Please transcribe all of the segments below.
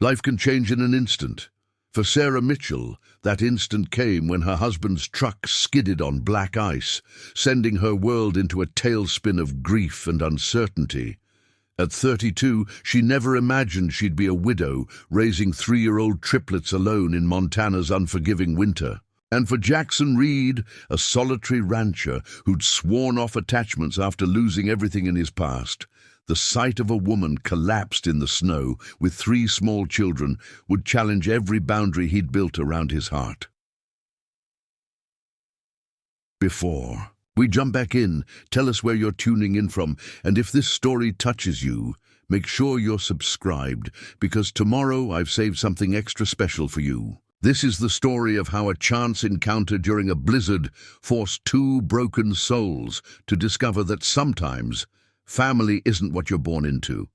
Life can change in an instant. For Sarah Mitchell, that instant came when her husband's truck skidded on black ice, sending her world into a tailspin of grief and uncertainty. At 32, she never imagined she'd be a widow, raising 3-year-old triplets alone in Montana's unforgiving winter. And for Jackson Reed, a solitary rancher who'd sworn off attachments after losing everything in his past, the sight of a woman collapsed in the snow with 3 small children would challenge every boundary he'd built around his heart. Before we jump back in, tell us where you're tuning in from, and if this story touches you, make sure you're subscribed, because tomorrow I've saved something extra special for you. This is the story of how a chance encounter during a blizzard forced 2 broken souls to discover that sometimes family isn't what you're born into.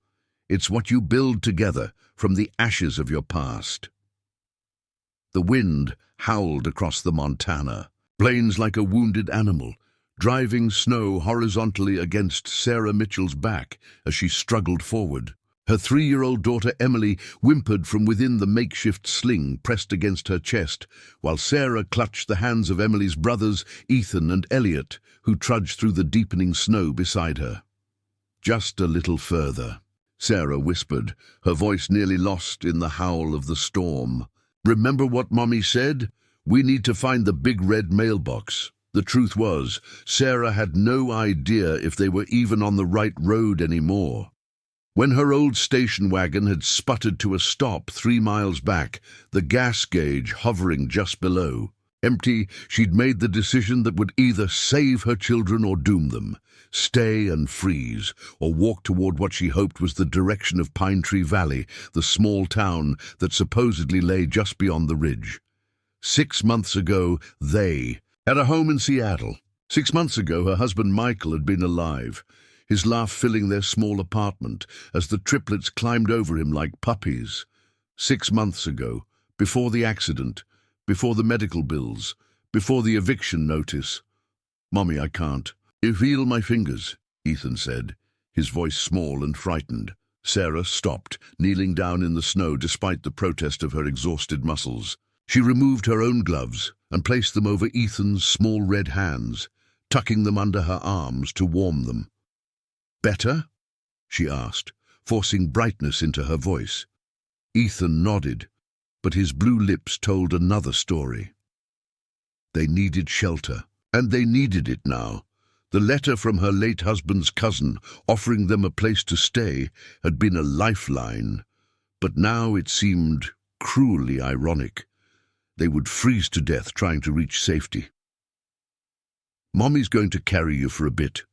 It's what you build together from the ashes of your past. The wind howled across the Montana, plains like a wounded animal, driving snow horizontally against Sarah Mitchell's back as she struggled forward. Her 3-year-old daughter Emily whimpered from within the makeshift sling pressed against her chest, while Sarah clutched the hands of Emily's brothers, Ethan and Elliot, who trudged through the deepening snow beside her. "Just a little further," Sarah whispered, her voice nearly lost in the howl of the storm. "Remember what Mommy said? We need to find the big red mailbox." The truth was, Sarah had no idea if they were even on the right road anymore. When her old station wagon had sputtered to a stop 3 miles back, the gas gauge hovering just below. Empty, she'd made the decision that would either save her children or doom them, stay and freeze, or walk toward what she hoped was the direction of Pine Tree Valley, the small town that supposedly lay just beyond the ridge. 6 months ago, they had a home in Seattle. 6 months ago, her husband Michael had been alive, his laugh filling their small apartment as the triplets climbed over him like puppies. 6 months ago, before the accident, before the medical bills, before the eviction notice. "Mommy, I can't. You feel my fingers," Ethan said, his voice small and frightened. Sarah stopped, kneeling down in the snow despite the protest of her exhausted muscles. She removed her own gloves and placed them over Ethan's small red hands, tucking them under her arms to warm them. "Better?" she asked, forcing brightness into her voice. Ethan nodded, but his blue lips told another story. They needed shelter, and they needed it now. The letter from her late husband's cousin offering them a place to stay had been a lifeline, but now it seemed cruelly ironic. They would freeze to death trying to reach safety. "Mommy's going to carry you for a bit,"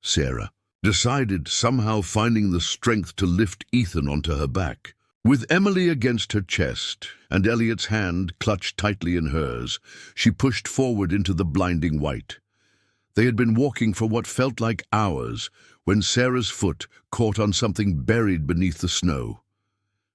Sarah decided, somehow finding the strength to lift Ethan onto her back. With Emily against her chest and Elliot's hand clutched tightly in hers, she pushed forward into the blinding white. They had been walking for what felt like hours when Sarah's foot caught on something buried beneath the snow.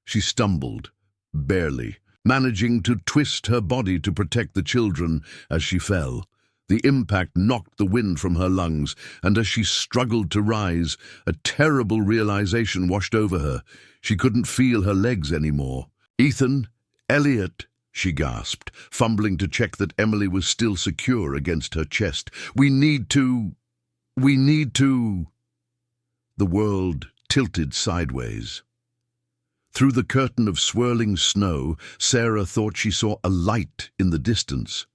She stumbled, barely, managing to twist her body to protect the children as she fell. The impact knocked the wind from her lungs, and as she struggled to rise, a terrible realization washed over her. She couldn't feel her legs anymore. "Ethan, Elliot," she gasped, fumbling to check that Emily was still secure against her chest. We need to... The world tilted sideways. Through the curtain of swirling snow, Sarah thought she saw a light in the distance.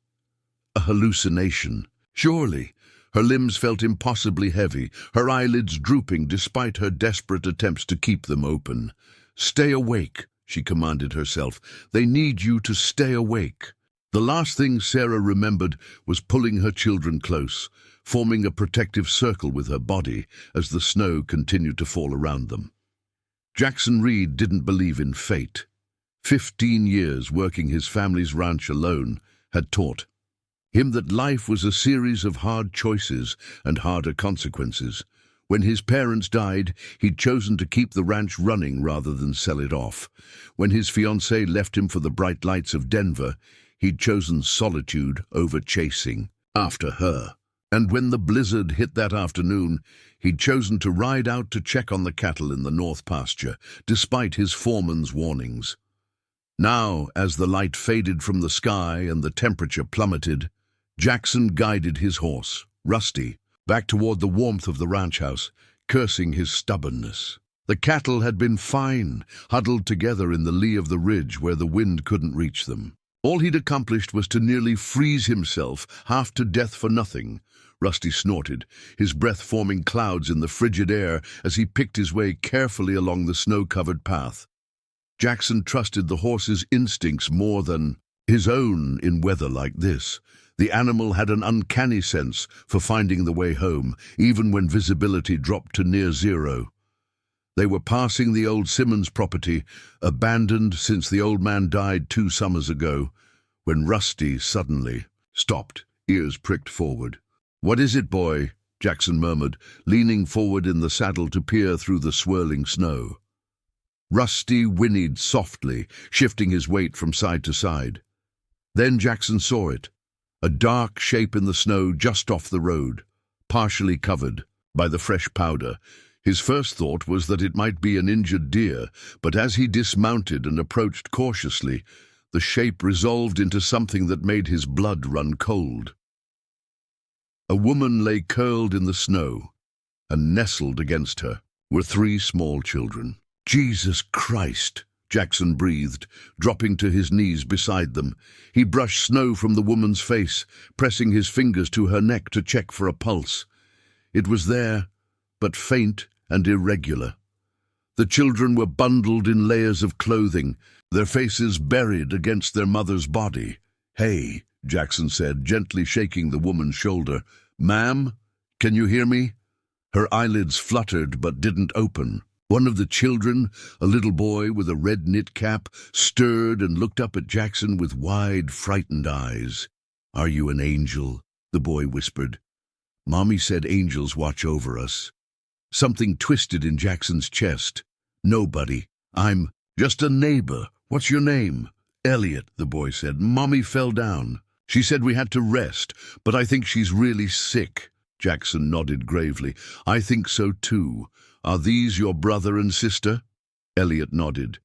A hallucination. Surely. Her limbs felt impossibly heavy, her eyelids drooping despite her desperate attempts to keep them open. "Stay awake," she commanded herself. "They need you to stay awake." The last thing Sarah remembered was pulling her children close, forming a protective circle with her body as the snow continued to fall around them. Jackson Reed didn't believe in fate. 15 years working his family's ranch alone had taught him that life was a series of hard choices and harder consequences. When his parents died, he'd chosen to keep the ranch running rather than sell it off. When his fiancée left him for the bright lights of Denver, he'd chosen solitude over chasing after her. And when the blizzard hit that afternoon, he'd chosen to ride out to check on the cattle in the north pasture, despite his foreman's warnings. Now, as the light faded from the sky and the temperature plummeted, Jackson guided his horse, Rusty, back toward the warmth of the ranch house, cursing his stubbornness. The cattle had been fine, huddled together in the lee of the ridge where the wind couldn't reach them. All he'd accomplished was to nearly freeze himself half to death for nothing. Rusty snorted, his breath forming clouds in the frigid air as he picked his way carefully along the snow-covered path. Jackson trusted the horse's instincts more than his own in weather like this. The animal had an uncanny sense for finding the way home, even when visibility dropped to near zero. They were passing the old Simmons property, abandoned since the old man died 2 summers ago, when Rusty suddenly stopped, ears pricked forward. "What is it, boy?" Jackson murmured, leaning forward in the saddle to peer through the swirling snow. Rusty whinnied softly, shifting his weight from side to side. Then Jackson saw it, a dark shape in the snow just off the road, partially covered by the fresh powder. His first thought was that it might be an injured deer, but as he dismounted and approached cautiously, the shape resolved into something that made his blood run cold. A woman lay curled in the snow, and nestled against her were 3 small children. "Jesus Christ!" Jackson breathed, dropping to his knees beside them. He brushed snow from the woman's face, pressing his fingers to her neck to check for a pulse. It was there, but faint and irregular. The children were bundled in layers of clothing, their faces buried against their mother's body. "Hey," Jackson said, gently shaking the woman's shoulder. "Ma'am, can you hear me?" Her eyelids fluttered but didn't open. One of the children, a little boy with a red knit cap, stirred and looked up at Jackson with wide, frightened eyes. "Are you an angel?" the boy whispered. "Mommy said angels watch over us." Something twisted in Jackson's chest. "Nobody. I'm just a neighbor. What's your name?" "Elliot," the boy said. "Mommy fell down. She said we had to rest, but I think she's really sick." Jackson nodded gravely. "I think so too. Are these your brother and sister?" Elliot nodded.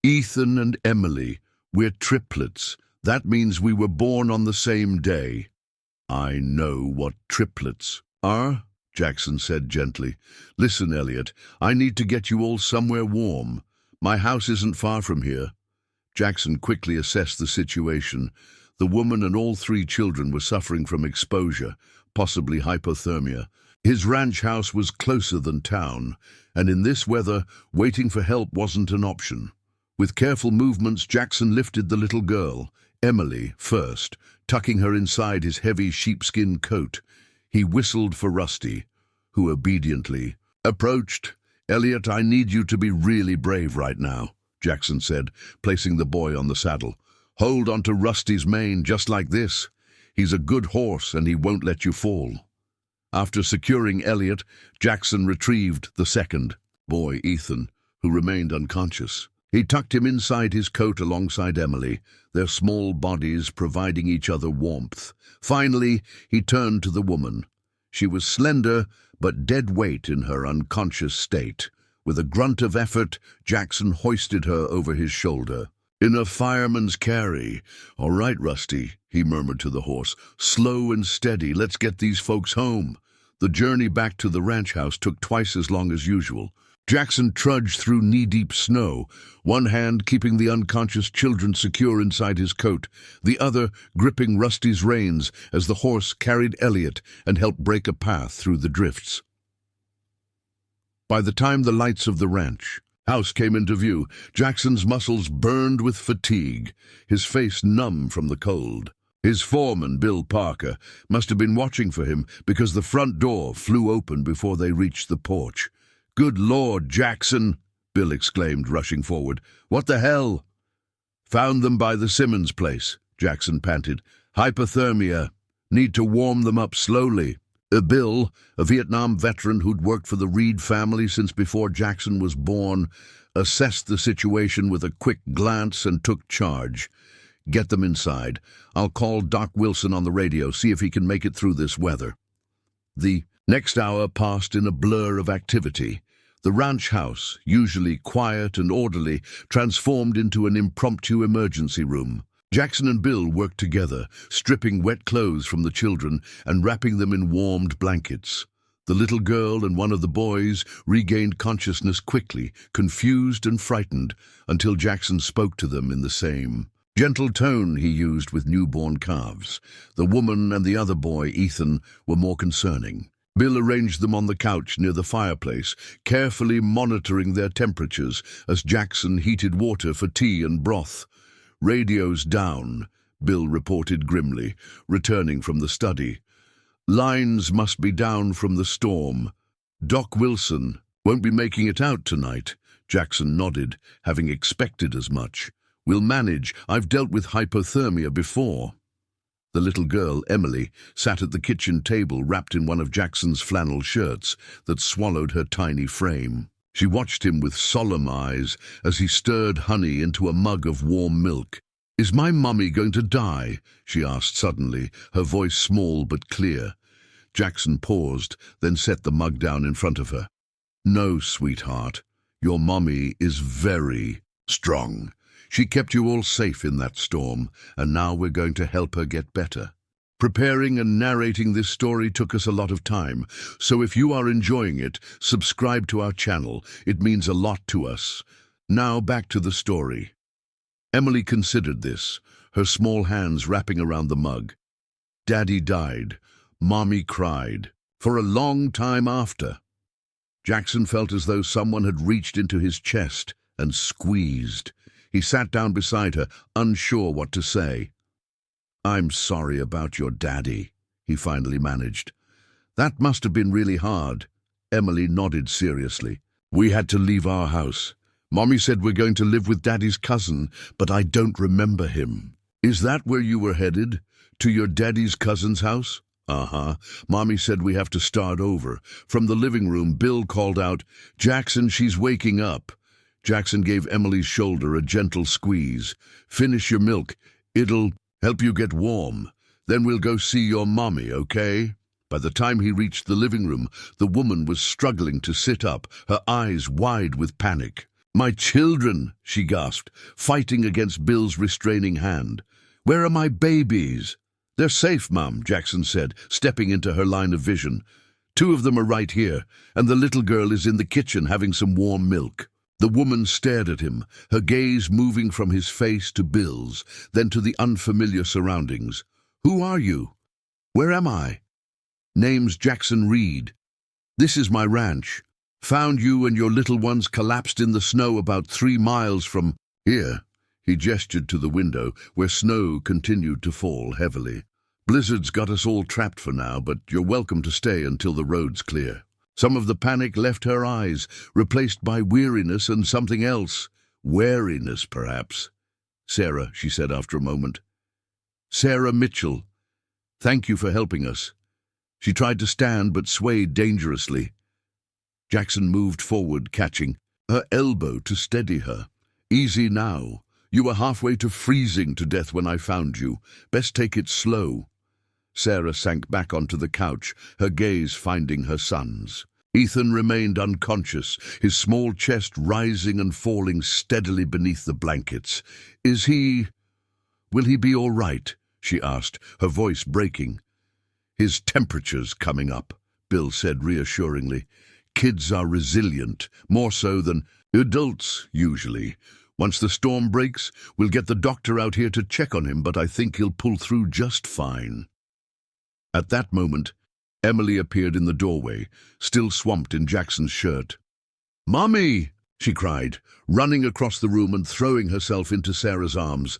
"Ethan and Emily. We're triplets. That means we were born on the same day." "I know what triplets are," Jackson said gently. "Listen, Elliot, I need to get you all somewhere warm. My house isn't far from here." Jackson quickly assessed the situation. The woman and all 3 children were suffering from exposure, possibly hypothermia. His ranch house was closer than town, and in this weather, waiting for help wasn't an option. With careful movements, Jackson lifted the little girl, Emily, first, tucking her inside his heavy sheepskin coat. He whistled for Rusty, who obediently approached. "Elliot, I need you to be really brave right now," Jackson said, placing the boy on the saddle. "Hold onto Rusty's mane just like this. He's a good horse and he won't let you fall." After securing Elliot, Jackson retrieved the second boy, Ethan, who remained unconscious. He tucked him inside his coat alongside Emily, their small bodies providing each other warmth. Finally, he turned to the woman. She was slender, but dead weight in her unconscious state. With a grunt of effort, Jackson hoisted her over his shoulder. "In a fireman's carry. All right, Rusty," he murmured to the horse. "Slow and steady. Let's get these folks home." The journey back to the ranch house took twice as long as usual. Jackson trudged through knee-deep snow, one hand keeping the unconscious children secure inside his coat, the other gripping Rusty's reins as the horse carried Elliot and helped break a path through the drifts. By the time the lights of the ranch house came into view, Jackson's muscles burned with fatigue, his face numb from the cold. His foreman, Bill Parker, must have been watching for him because the front door flew open before they reached the porch. "Good Lord, Jackson!" Bill exclaimed, rushing forward. "What the hell?" "Found them by the Simmons place," Jackson panted. "Hypothermia. Need to warm them up slowly." Bill, a Vietnam veteran who'd worked for the Reed family since before Jackson was born, assessed the situation with a quick glance and took charge. "Get them inside. I'll call Doc Wilson on the radio, see if he can make it through this weather." The next hour passed in a blur of activity. The ranch house, usually quiet and orderly, transformed into an impromptu emergency room. Jackson and Bill worked together, stripping wet clothes from the children and wrapping them in warmed blankets. The little girl and one of the boys regained consciousness quickly, confused and frightened, until Jackson spoke to them in the same gentle tone he used with newborn calves. The woman and the other boy, Ethan, were more concerning. Bill arranged them on the couch near the fireplace, carefully monitoring their temperatures as Jackson heated water for tea and broth. "Radio's down," Bill reported grimly, returning from the study. "Lines must be down from the storm. Doc Wilson won't be making it out tonight." Jackson nodded, having expected as much. "We'll manage. I've dealt with hypothermia before." The little girl, Emily, sat at the kitchen table wrapped in one of Jackson's flannel shirts that swallowed her tiny frame. She watched him with solemn eyes as he stirred honey into a mug of warm milk. "Is my mummy going to die?" she asked suddenly, her voice small but clear. Jackson paused, then set the mug down in front of her. "No, sweetheart. Your mummy is very strong. She kept you all safe in that storm, and now we're going to help her get better." Preparing and narrating this story took us a lot of time, so if you are enjoying it, subscribe to our channel. It means a lot to us. Now back to the story. Emily considered this, her small hands wrapping around the mug. "Daddy died. Mommy cried. For a long time after." Jackson felt as though someone had reached into his chest and squeezed. He sat down beside her, unsure what to say. "I'm sorry about your daddy," he finally managed. "That must have been really hard." Emily nodded seriously. "We had to leave our house. Mommy said we're going to live with Daddy's cousin, but I don't remember him." "Is that where you were headed? To your daddy's cousin's house?" "Uh-huh. Mommy said we have to start over." From the living room, Bill called out, "Jackson, she's waking up." Jackson gave Emily's shoulder a gentle squeeze. "Finish your milk. It'll help you get warm. Then we'll go see your mommy, okay?" By the time he reached the living room, the woman was struggling to sit up, her eyes wide with panic. "My children," she gasped, fighting against Bill's restraining hand. "Where are my babies?" "They're safe, Mum," Jackson said, stepping into her line of vision. "Two of them are right here, and the little girl is in the kitchen having some warm milk." The woman stared at him, her gaze moving from his face to Bill's, then to the unfamiliar surroundings. "Who are you? Where am I?" "Name's Jackson Reed. This is my ranch. Found you and your little ones collapsed in the snow about 3 miles from here." He gestured to the window, where snow continued to fall heavily. "Blizzard's got us all trapped for now, but you're welcome to stay until the road's clear." Some of the panic left her eyes, replaced by weariness and something else. Wariness, perhaps. "Sarah," she said after a moment. "Sarah Mitchell. Thank you for helping us." She tried to stand but swayed dangerously. Jackson moved forward, catching her elbow to steady her. "Easy now. You were halfway to freezing to death when I found you. Best take it slow." Sarah sank back onto the couch, her gaze finding her son's. Ethan remained unconscious, his small chest rising and falling steadily beneath the blankets. Will he be all right?" she asked, her voice breaking. "His temperature's coming up," Bill said reassuringly. "Kids are resilient, more so than adults, usually. Once the storm breaks, we'll get the doctor out here to check on him, but I think he'll pull through just fine." At that moment, Emily appeared in the doorway, still swamped in Jackson's shirt. "Mommy!" she cried, running across the room and throwing herself into Sarah's arms.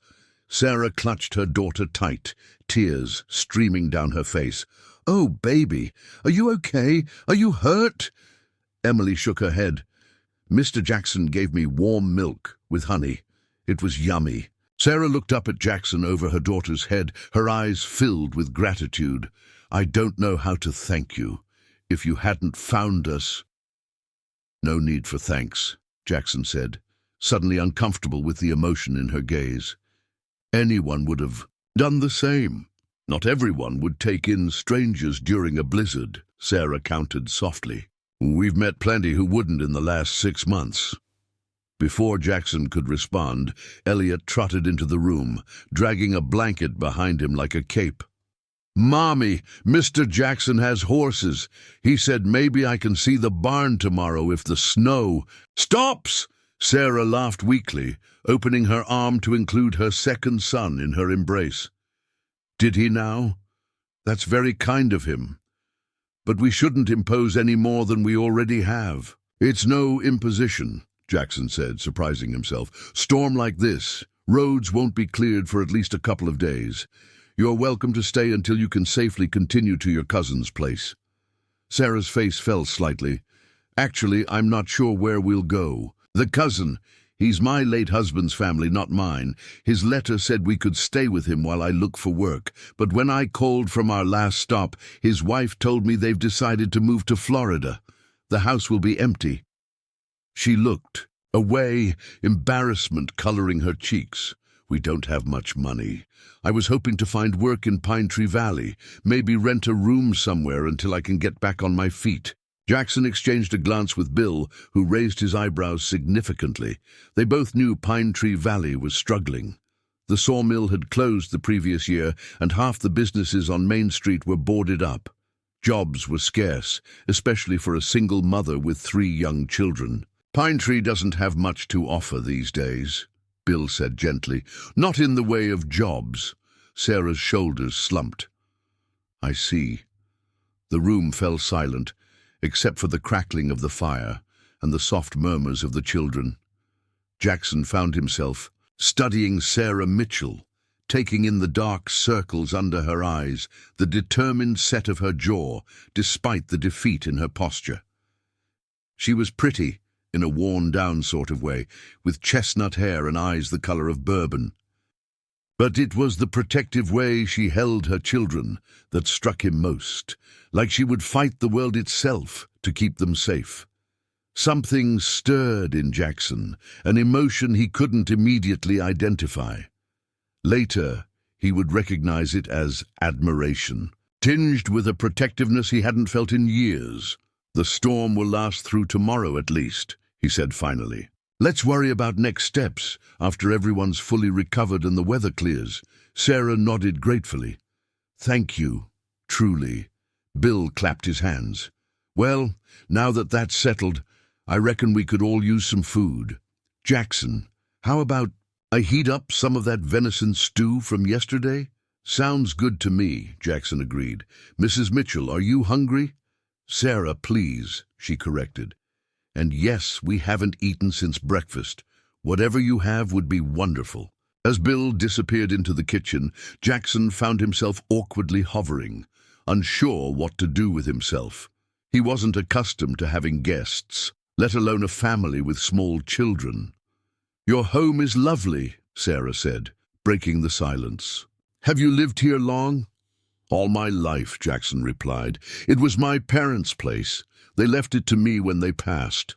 Sarah clutched her daughter tight, tears streaming down her face. "Oh, baby, are you okay? Are you hurt?" Emily shook her head. "Mr. Jackson gave me warm milk with honey. It was yummy." Sarah looked up at Jackson over her daughter's head, her eyes filled with gratitude. "I don't know how to thank you. If you hadn't found us—" "No need for thanks," Jackson said, suddenly uncomfortable with the emotion in her gaze. "Anyone would have done the same." Not everyone would take in strangers during a blizzard, Sarah countered softly. We've met plenty who wouldn't in the last 6 months. Before Jackson could respond, Elliot trotted into the room, dragging a blanket behind him like a cape. Mommy, Mr. Jackson has horses. He said maybe I can see the barn tomorrow if the snow... Stops! Sarah laughed weakly, opening her arm to include her second son in her embrace. Did he now? That's very kind of him. But we shouldn't impose any more than we already have. It's no imposition, Jackson said, surprising himself. Storm like this, roads won't be cleared for at least a couple of days. You're welcome to stay until you can safely continue to your cousin's place. Sarah's face fell slightly. Actually, I'm not sure where we'll go. The cousin, he's my late husband's family, not mine. His letter said we could stay with him while I look for work, but when I called from our last stop, his wife told me they've decided to move to Florida. The house will be empty. She looked away, embarrassment coloring her cheeks. We don't have much money. I was hoping to find work in Pine Tree Valley, maybe rent a room somewhere until I can get back on my feet. Jackson exchanged a glance with Bill, who raised his eyebrows significantly. They both knew Pine Tree Valley was struggling. The sawmill had closed the previous year, and half the businesses on Main Street were boarded up. Jobs were scarce, especially for a single mother with 3 young children. Pine Tree doesn't have much to offer these days, Bill said gently. Not in the way of jobs. Sarah's shoulders slumped. I see. The room fell silent, except for the crackling of the fire and the soft murmurs of the children. Jackson found himself studying Sarah Mitchell, taking in the dark circles under her eyes, the determined set of her jaw, despite the defeat in her posture. She was pretty, in a worn-down sort of way, with chestnut hair and eyes the color of bourbon. But it was the protective way she held her children that struck him most, like she would fight the world itself to keep them safe. Something stirred in Jackson, an emotion he couldn't immediately identify. Later, he would recognize it as admiration, tinged with a protectiveness he hadn't felt in years. The storm will last through tomorrow at least, he said finally. Let's worry about next steps after everyone's fully recovered and the weather clears. Sarah nodded gratefully. Thank you, truly. Bill clapped his hands. Well, now that that's settled, I reckon we could all use some food. Jackson, how about I heat up some of that venison stew from yesterday? Sounds good to me, Jackson agreed. Mrs. Mitchell, are you hungry? Sarah, please, she corrected. And yes, we haven't eaten since breakfast. Whatever you have would be wonderful. As Bill disappeared into the kitchen, Jackson found himself awkwardly hovering, unsure what to do with himself. He wasn't accustomed to having guests, let alone a family with small children. Your home is lovely, Sarah said, breaking the silence. Have you lived here long? All my life, Jackson replied. It was my parents' place. They left it to me when they passed.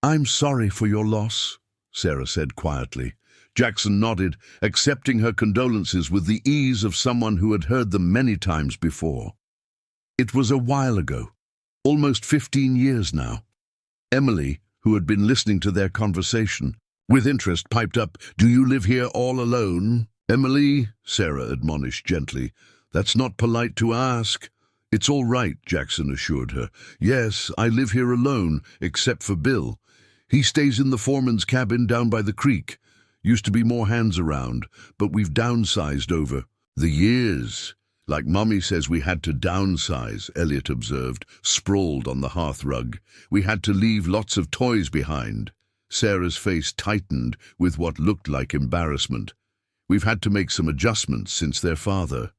I'm sorry for your loss, Sarah said quietly. Jackson nodded, accepting her condolences with the ease of someone who had heard them many times before. It was a while ago, almost 15 years now. Emily, who had been listening to their conversation, with interest piped up, Do you live here all alone? Emily, Sarah admonished gently, that's not polite to ask. It's all right, Jackson assured her. Yes, I live here alone, except for Bill. He stays in the foreman's cabin down by the creek. Used to be more hands around, but we've downsized over the years. Like Mommy says we had to downsize, Elliot observed, sprawled on the hearth rug. We had to leave lots of toys behind. Sarah's face tightened with what looked like embarrassment. We've had to make some adjustments since their father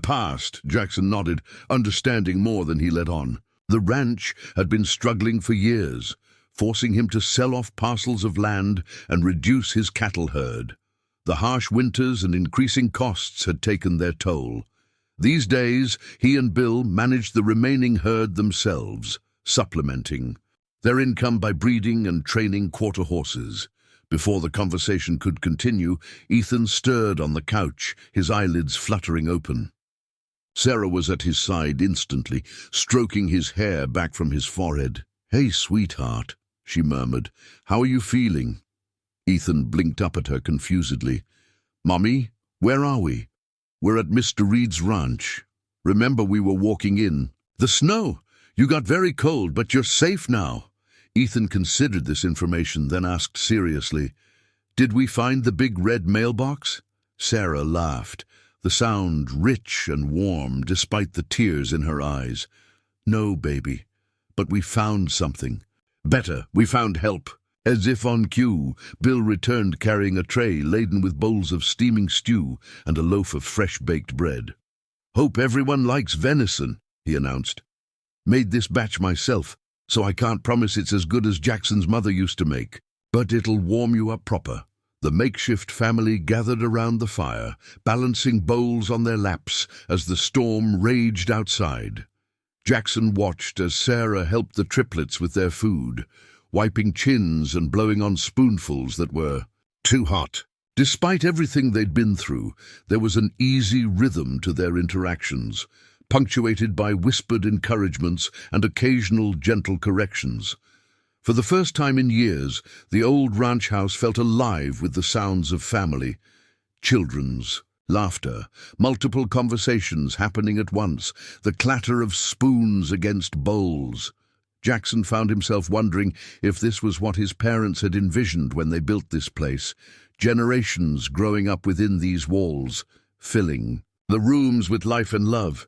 passed, Jackson nodded, understanding more than he let on. The ranch had been struggling for years, forcing him to sell off parcels of land and reduce his cattle herd. The harsh winters and increasing costs had taken their toll. These days, he and Bill managed the remaining herd themselves, supplementing their income by breeding and training quarter horses. Before the conversation could continue, Ethan stirred on the couch, his eyelids fluttering open. Sarah was at his side instantly, stroking his hair back from his forehead. "Hey, sweetheart," she murmured. "How are you feeling?" Ethan blinked up at her confusedly. "Mommy, where are we?" "We're at Mr. Reed's ranch. Remember we were walking in." "The snow! You got very cold, but you're safe now." Ethan considered this information, then asked seriously, "Did we find the big red mailbox?" Sarah laughed, the sound rich and warm despite the tears in her eyes. "No, baby, but we found something. Better, we found help." As if on cue, Bill returned carrying a tray laden with bowls of steaming stew and a loaf of fresh-baked bread. "Hope everyone likes venison," he announced. "Made this batch myself, so I can't promise it's as good as Jackson's mother used to make, but it'll warm you up proper." The makeshift family gathered around the fire, balancing bowls on their laps as the storm raged outside. Jackson watched as Sarah helped the triplets with their food, wiping chins and blowing on spoonfuls that were too hot. Despite everything they'd been through, there was an easy rhythm to their interactions, punctuated by whispered encouragements and occasional gentle corrections. For the first time in years, the old ranch house felt alive with the sounds of family, children's laughter, multiple conversations happening at once, the clatter of spoons against bowls. Jackson found himself wondering if this was what his parents had envisioned when they built this place, generations growing up within these walls, filling the rooms with life and love.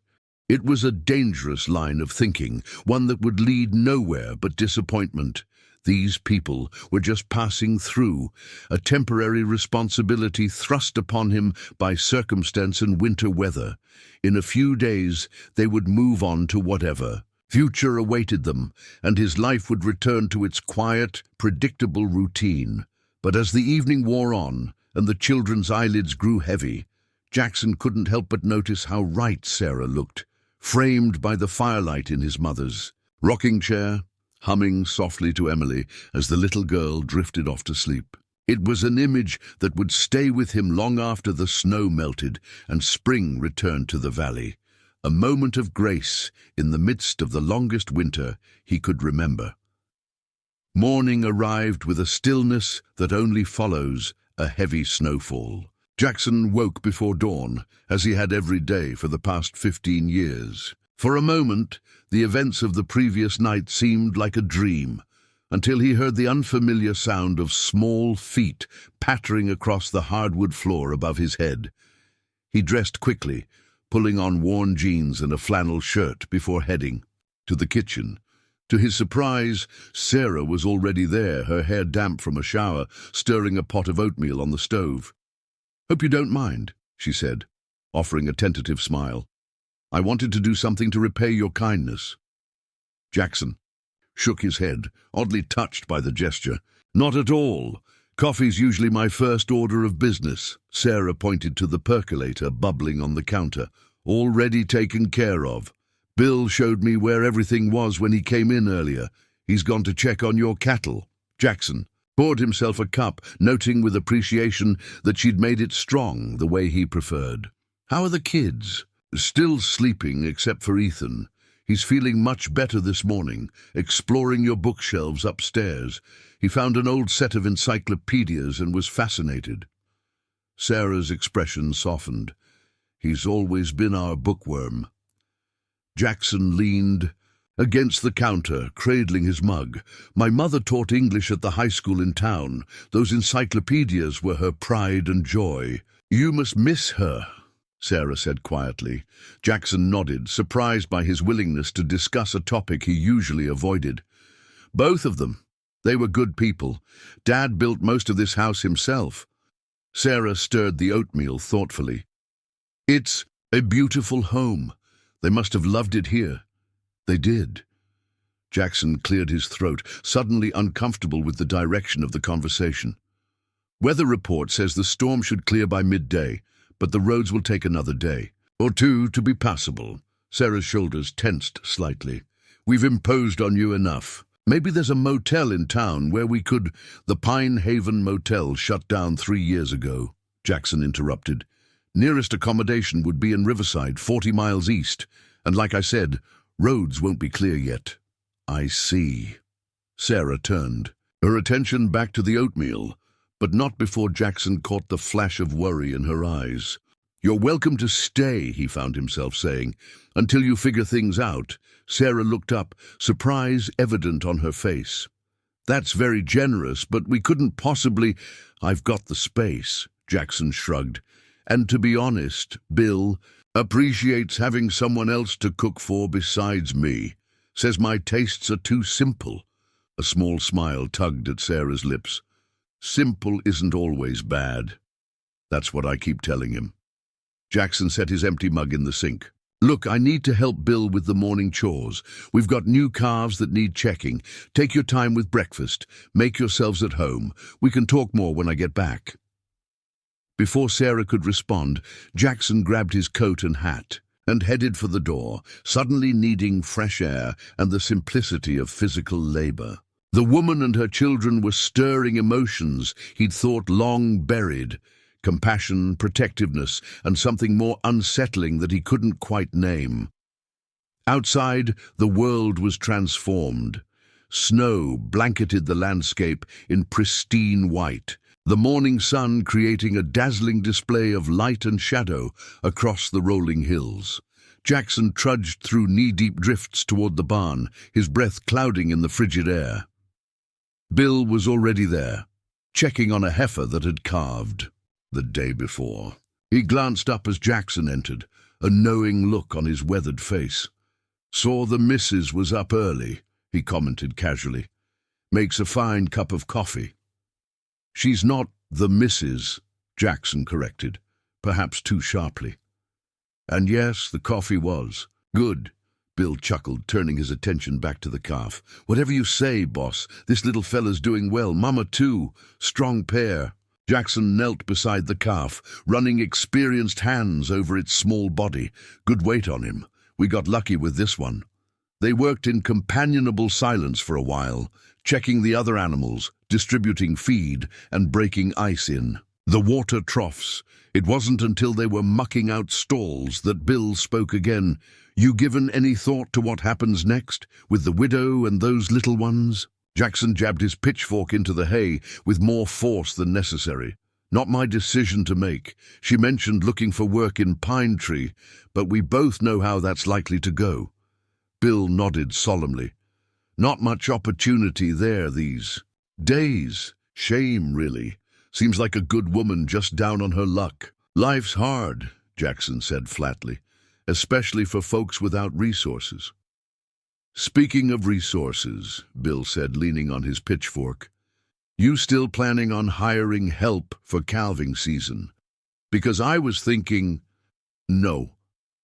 It was a dangerous line of thinking, one that would lead nowhere but disappointment. These people were just passing through, a temporary responsibility thrust upon him by circumstance and winter weather. In a few days, they would move on to whatever future awaited them, and his life would return to its quiet, predictable routine. But as the evening wore on, and the children's eyelids grew heavy, Jackson couldn't help but notice how right Sarah looked, framed by the firelight in his mother's rocking chair, humming softly to Emily as the little girl drifted off to sleep. It was an image that would stay with him long after the snow melted and spring returned to the valley. A moment of grace in the midst of the longest winter he could remember. Morning arrived with a stillness that only follows a heavy snowfall. Jackson woke before dawn, as he had every day for the past 15 years. For a moment, the events of the previous night seemed like a dream, until he heard the unfamiliar sound of small feet pattering across the hardwood floor above his head. He dressed quickly, pulling on worn jeans and a flannel shirt before heading to the kitchen. To his surprise, Sarah was already there, her hair damp from a shower, stirring a pot of oatmeal on the stove. "Hope you don't mind," she said, offering a tentative smile. "I wanted to do something to repay your kindness." Jackson shook his head, oddly touched by the gesture. "Not at all. Coffee's usually my first order of business." Sarah pointed to the percolator bubbling on the counter. "Already taken care of. Bill showed me where everything was when he came in earlier. He's gone to check on your cattle." Jackson poured himself a cup, noting with appreciation that she'd made it strong the way he preferred. "How are the kids?" "Still sleeping, except for Ethan. He's feeling much better this morning, exploring your bookshelves upstairs. He found an old set of encyclopedias and was fascinated." Sarah's expression softened. "He's always been our bookworm." Jackson leaned against the counter, cradling his mug. "My mother taught English at the high school in town. Those encyclopedias were her pride and joy." "You must miss her," Sarah said quietly. Jackson nodded, surprised by his willingness to discuss a topic he usually avoided. "Both of them. They were good people. Dad built most of this house himself." Sarah stirred the oatmeal thoughtfully. "It's a beautiful home. They must have loved it here." "They did." Jackson cleared his throat, suddenly uncomfortable with the direction of the conversation. "Weather report says the storm should clear by midday, but the roads will take another day or two to be passable." Sarah's shoulders tensed slightly. "We've imposed on you enough. Maybe there's a motel in town where we could—" "The Pine Haven Motel shut down 3 years ago," Jackson interrupted. Nearest accommodation would be in Riverside, 40 miles east. And like I said, roads won't be clear yet. I see. Sarah turned, her attention back to the oatmeal, but not before Jackson caught the flash of worry in her eyes. "You're welcome to stay," he found himself saying, "until you figure things out." Sarah looked up, surprise evident on her face. "That's very generous, but we couldn't possibly—" "I've got the space," Jackson shrugged. "And to be honest, Bill appreciates having someone else to cook for besides me. Says my tastes are too simple." A small smile tugged at Sarah's lips. "Simple isn't always bad." "That's what I keep telling him." Jackson set his empty mug in the sink. "Look, I need to help Bill with the morning chores. We've got new calves that need checking. Take your time with breakfast. Make yourselves at home. We can talk more when I get back." Before Sarah could respond, Jackson grabbed his coat and hat and headed for the door, suddenly needing fresh air and the simplicity of physical labor. The woman and her children were stirring emotions he'd thought long buried. Compassion, protectiveness, and something more unsettling that he couldn't quite name. Outside, the world was transformed. Snow blanketed the landscape in pristine white, the morning sun creating a dazzling display of light and shadow across the rolling hills. Jackson trudged through knee-deep drifts toward the barn, his breath clouding in the frigid air. Bill was already there, checking on a heifer that had calved the day before. He glanced up as Jackson entered, a knowing look on his weathered face. "Saw the missus was up early," he commented casually. "Makes a fine cup of coffee." "She's not the missus," Jackson corrected, perhaps too sharply. "And yes, the coffee was good," Bill chuckled, turning his attention back to the calf. "Whatever you say, boss, this little fella's doing well. Mama too. Strong pair." Jackson knelt beside the calf, running experienced hands over its small body. "Good weight on him. We got lucky with this one." They worked in companionable silence for a while, checking the other animals, distributing feed, and breaking ice in. The water troughs. It wasn't until they were mucking out stalls that Bill spoke again. "You given any thought to what happens next, with the widow and those little ones?" Jackson jabbed his pitchfork into the hay with more force than necessary. "Not my decision to make. She mentioned looking for work in Pine Tree, but we both know how that's likely to go." Bill nodded solemnly. "Not much opportunity there these days. Shame, really. Seems like a good woman just down on her luck." "Life's hard," Jackson said flatly, "especially for folks without resources." "Speaking of resources," Bill said, leaning on his pitchfork, "you still planning on hiring help for calving season? Because I was thinking—" "No,"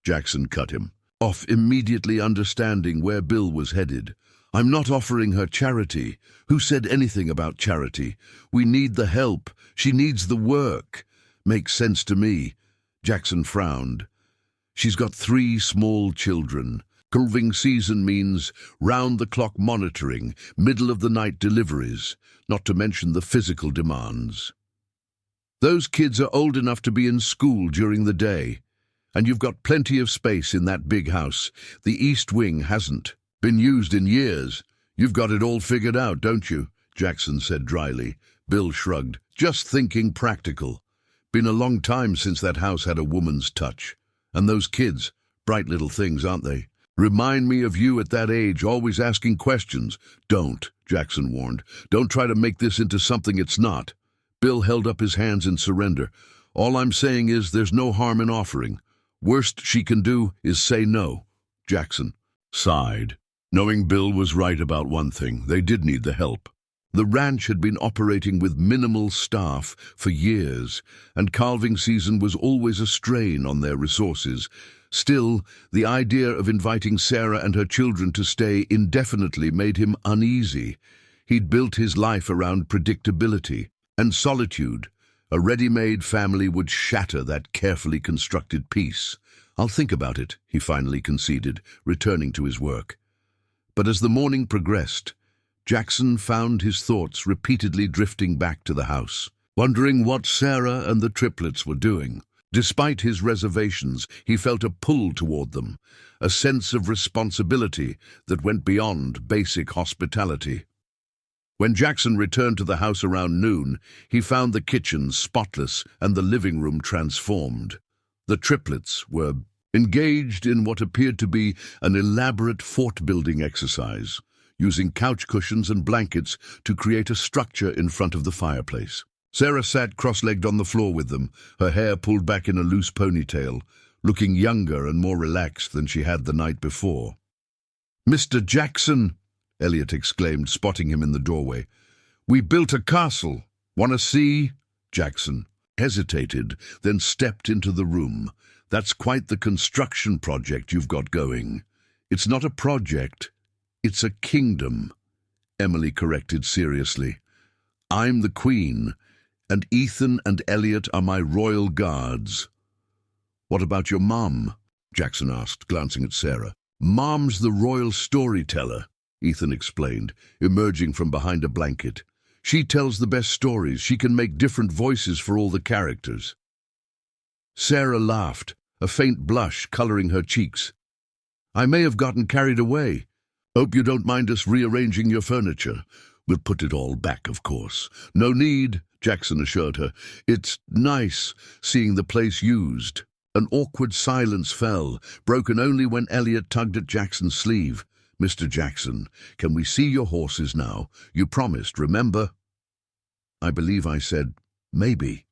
Jackson cut him off, immediately understanding where Bill was headed. "I'm not offering her charity. Who said anything about charity? We need the help. She needs the work." "Makes sense to me." Jackson frowned. "She's got 3 small children. Calving season means round-the-clock monitoring, middle-of-the-night deliveries, not to mention the physical demands. Those kids are old enough to be in school during the day, and you've got plenty of space in that big house. The east wing hasn't been used in years. You've got it all figured out, don't you?" Jackson said dryly. Bill shrugged. "Just thinking practical. Been a long time since that house had a woman's touch. And those kids, bright little things, aren't they? Remind me of you at that age, always asking questions." "Don't," Jackson warned. "Don't try to make this into something it's not." Bill held up his hands in surrender. "All I'm saying is there's no harm in offering. Worst she can do is say no." Jackson sighed, knowing Bill was right about one thing. They did need the help. The ranch had been operating with minimal staff for years, and calving season was always a strain on their resources. Still, the idea of inviting Sarah and her children to stay indefinitely made him uneasy. He'd built his life around predictability and solitude. A ready-made family would shatter that carefully constructed peace. "I'll think about it," he finally conceded, returning to his work. But as the morning progressed, Jackson found his thoughts repeatedly drifting back to the house, wondering what Sarah and the triplets were doing. Despite his reservations, he felt a pull toward them, a sense of responsibility that went beyond basic hospitality. When Jackson returned to the house around noon, he found the kitchen spotless and the living room transformed. The triplets were engaged in what appeared to be an elaborate fort-building exercise, using couch cushions and blankets to create a structure in front of the fireplace. Sarah sat cross-legged on the floor with them, her hair pulled back in a loose ponytail, looking younger and more relaxed than she had the night before. "Mr. Jackson," Elliot exclaimed, spotting him in the doorway. "We built a castle. Want to see?" Jackson hesitated, then stepped into the room. "That's quite the construction project you've got going." "It's not a project, it's a kingdom," Emily corrected seriously. "I'm the queen, and Ethan and Elliot are my royal guards." "What about your mom?" Jackson asked, glancing at Sarah. "Mom's the royal storyteller," Ethan explained, emerging from behind a blanket. "She tells the best stories. She can make different voices for all the characters." Sarah laughed, a faint blush coloring her cheeks. "I may have gotten carried away. Hope you don't mind us rearranging your furniture. We'll put it all back, of course." "No need," Jackson assured her. "It's nice seeing the place used." An awkward silence fell, broken only when Elliot tugged at Jackson's sleeve. "Mr. Jackson, can we see your horses now? You promised, remember?" "I believe I said, maybe,"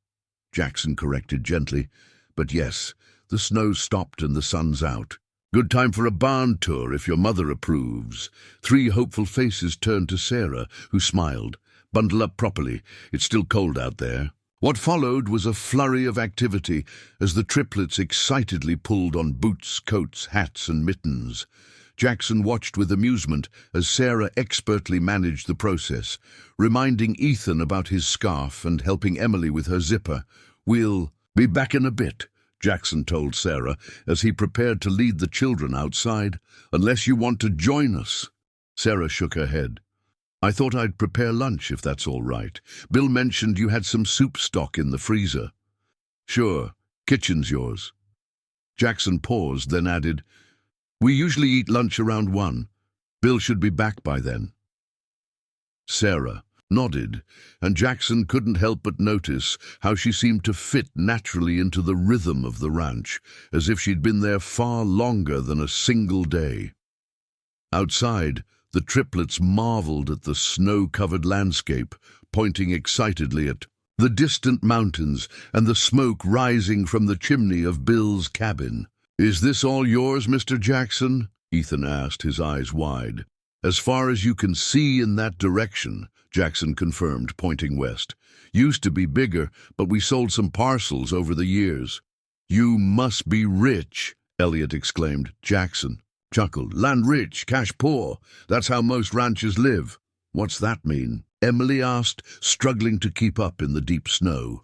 Jackson corrected gently. "But yes, the snow's stopped and the sun's out. Good time for a barn tour if your mother approves." 3 hopeful faces turned to Sarah, who smiled. "Bundle up properly. It's still cold out there." What followed was a flurry of activity as the triplets excitedly pulled on boots, coats, hats, and mittens. Jackson watched with amusement as Sarah expertly managed the process, reminding Ethan about his scarf and helping Emily with her zipper. "We'll be back in a bit," Jackson told Sarah as he prepared to lead the children outside. "Unless you want to join us." Sarah shook her head. "I thought I'd prepare lunch if that's all right. Bill mentioned you had some soup stock in the freezer." "Sure, kitchen's yours." Jackson paused, then added, "We usually eat lunch around 1. Bill should be back by then." Sarah nodded, and Jackson couldn't help but notice how she seemed to fit naturally into the rhythm of the ranch, as if she'd been there far longer than a single day. Outside, the triplets marveled at the snow-covered landscape, pointing excitedly at the distant mountains and the smoke rising from the chimney of Bill's cabin. "Is this all yours, Mr. Jackson?" Ethan asked, his eyes wide. "As far as you can see in that direction," Jackson confirmed, pointing west. "Used to be bigger, but we sold some parcels over the years." "You must be rich," Elliot exclaimed. Jackson chuckled. "Land rich, cash poor. That's how most ranchers live." "What's that mean?" Emily asked, struggling to keep up in the deep snow.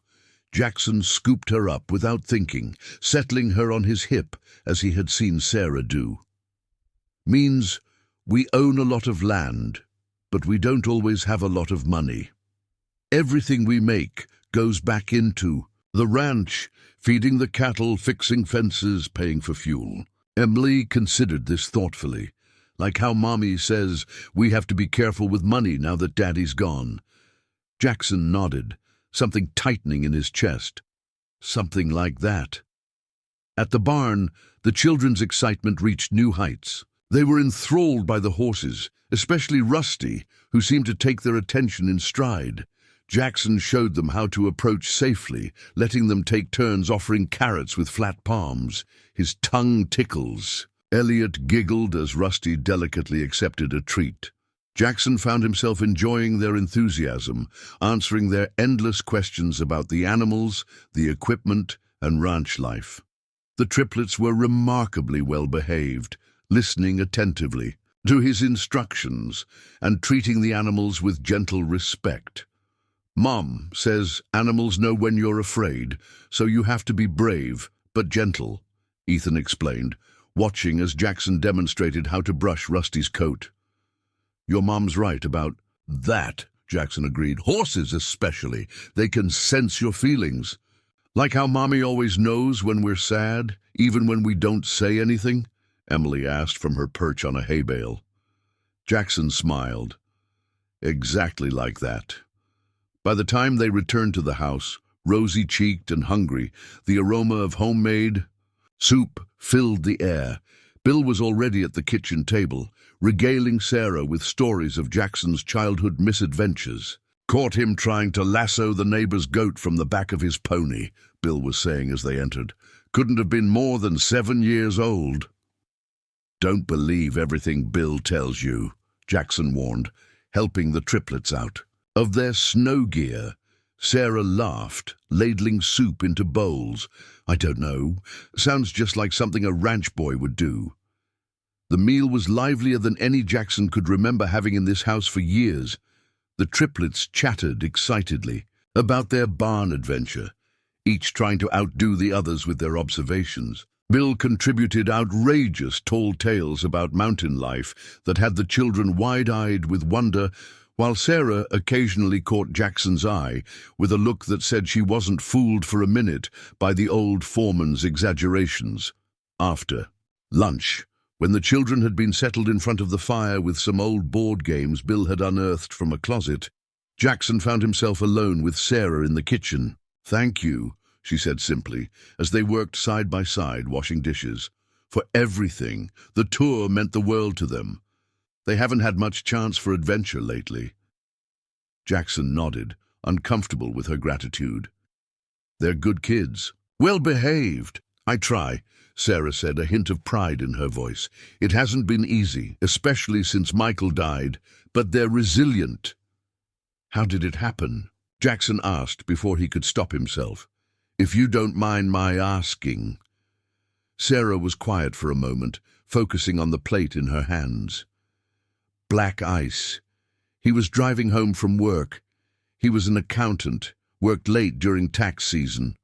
Jackson scooped her up without thinking, settling her on his hip as he had seen Sarah do. "Means we own a lot of land, but we don't always have a lot of money. Everything we make goes back into the ranch, feeding the cattle, fixing fences, paying for fuel." Emily considered this thoughtfully, like how Mommy says we have to be careful with money now that Daddy's gone. Jackson nodded, something tightening in his chest. Something like that. At the barn, the children's excitement reached new heights. They were enthralled by the horses, especially Rusty, who seemed to take their attention in stride. Jackson showed them how to approach safely, letting them take turns offering carrots with flat palms. His tongue tickles. Elliot giggled as Rusty delicately accepted a treat. Jackson found himself enjoying their enthusiasm, answering their endless questions about the animals, the equipment, and ranch life. The triplets were remarkably well behaved, listening attentively to his instructions and treating the animals with gentle respect. "Mom says animals know when you're afraid, so you have to be brave, but gentle," Ethan explained, watching as Jackson demonstrated how to brush Rusty's coat. "Your mom's right about that," Jackson agreed. "Horses especially. They can sense your feelings." Like how Mommy always knows when we're sad, even when we don't say anything? Emily asked from her perch on a hay bale. Jackson smiled. Exactly like that. By the time they returned to the house, rosy-cheeked and hungry, the aroma of homemade soup filled the air. Bill was already at the kitchen table, regaling Sarah with stories of Jackson's childhood misadventures. Caught him trying to lasso the neighbor's goat from the back of his pony, Bill was saying as they entered. Couldn't have been more than 7 years old. Don't believe everything Bill tells you, Jackson warned, helping the triplets out. Of their snow gear, Sarah laughed, ladling soup into bowls. I don't know. Sounds just like something a ranch boy would do. The meal was livelier than any Jackson could remember having in this house for years. The triplets chattered excitedly about their barn adventure, each trying to outdo the others with their observations. Bill contributed outrageous tall tales about mountain life that had the children wide-eyed with wonder, while Sarah occasionally caught Jackson's eye with a look that said she wasn't fooled for a minute by the old foreman's exaggerations. After lunch, when the children had been settled in front of the fire with some old board games Bill had unearthed from a closet, Jackson found himself alone with Sarah in the kitchen. "Thank you," she said simply, as they worked side by side washing dishes. "For everything. The tour meant the world to them. They haven't had much chance for adventure lately." Jackson nodded, uncomfortable with her gratitude. "They're good kids. Well behaved. I try," Sarah said, a hint of pride in her voice. "It hasn't been easy, especially since Michael died, but they're resilient." "How did it happen?" Jackson asked before he could stop himself. "If you don't mind my asking." Sarah was quiet for a moment, focusing on the plate in her hands. Black ice. He was driving home from work. He was an accountant, worked late during tax season.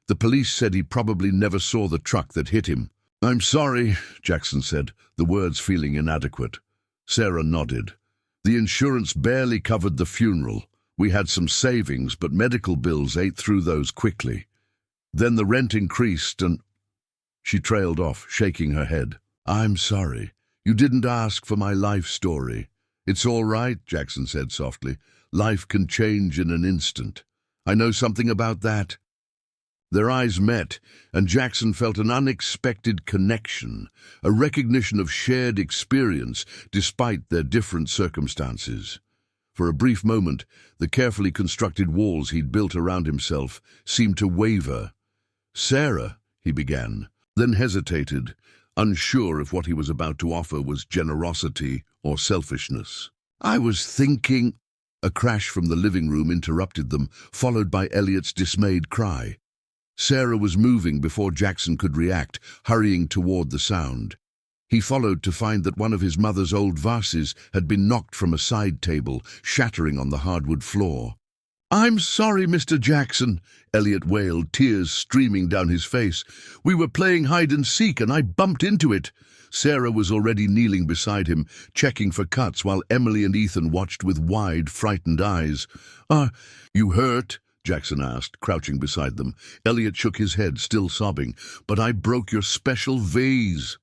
The police said he probably never saw the truck that hit him. "I'm sorry," Jackson said, the words feeling inadequate. Sarah nodded. "The insurance barely covered the funeral. We had some savings, but medical bills ate through those quickly. Then the rent increased and—" She trailed off, shaking her head. "I'm sorry. You didn't ask for my life story." "It's all right," Jackson said softly. "Life can change in an instant. I know something about that." Their eyes met, and Jackson felt an unexpected connection, a recognition of shared experience despite their different circumstances. For a brief moment, the carefully constructed walls he'd built around himself seemed to waver. "Sarah," he began, then hesitated, unsure if what he was about to offer was generosity or selfishness. "I was thinking—" A crash from the living room interrupted them, followed by Elliot's dismayed cry. Sarah was moving before Jackson could react, hurrying toward the sound. He followed to find that one of his mother's old vases had been knocked from a side table, shattering on the hardwood floor. "I'm sorry, Mr. Jackson," Elliot wailed, tears streaming down his face. "We were playing hide-and-seek and I bumped into it." Sarah was already kneeling beside him, checking for cuts, while Emily and Ethan watched with wide, frightened eyes. "Are you hurt?" Jackson asked, crouching beside them. Elliot shook his head, still sobbing. "But I broke your special vase."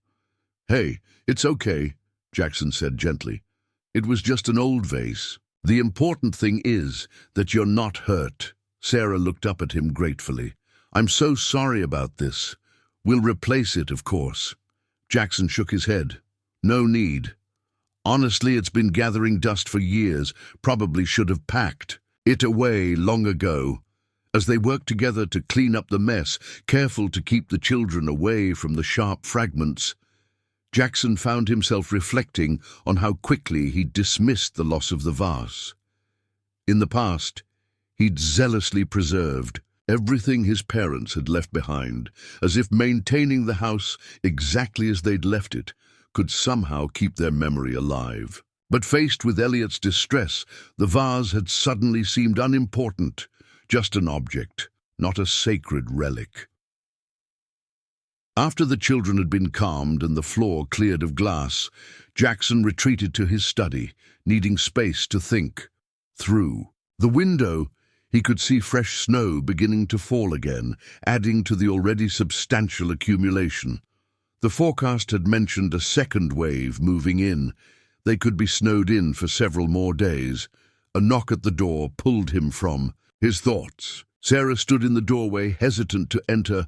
"Hey, it's okay," Jackson said gently. "It was just an old vase. The important thing is that you're not hurt." Sarah looked up at him gratefully. "I'm so sorry about this. We'll replace it, of course." Jackson shook his head. "No need. Honestly, it's been gathering dust for years. Probably should have packed it away long ago." As they worked together to clean up the mess, careful to keep the children away from the sharp fragments, Jackson found himself reflecting on how quickly he'd dismissed the loss of the vase. In the past, he'd zealously preserved everything his parents had left behind, as if maintaining the house exactly as they'd left it could somehow keep their memory alive. But faced with Elliot's distress, the vase had suddenly seemed unimportant, just an object, not a sacred relic. After the children had been calmed and the floor cleared of glass, Jackson retreated to his study, needing space to think through. The window, He could see fresh snow beginning to fall again, adding to the already substantial accumulation. The forecast had mentioned a second wave moving in. They could be snowed in for several more days. A knock at the door pulled him from his thoughts. Sarah stood in the doorway, hesitant to enter.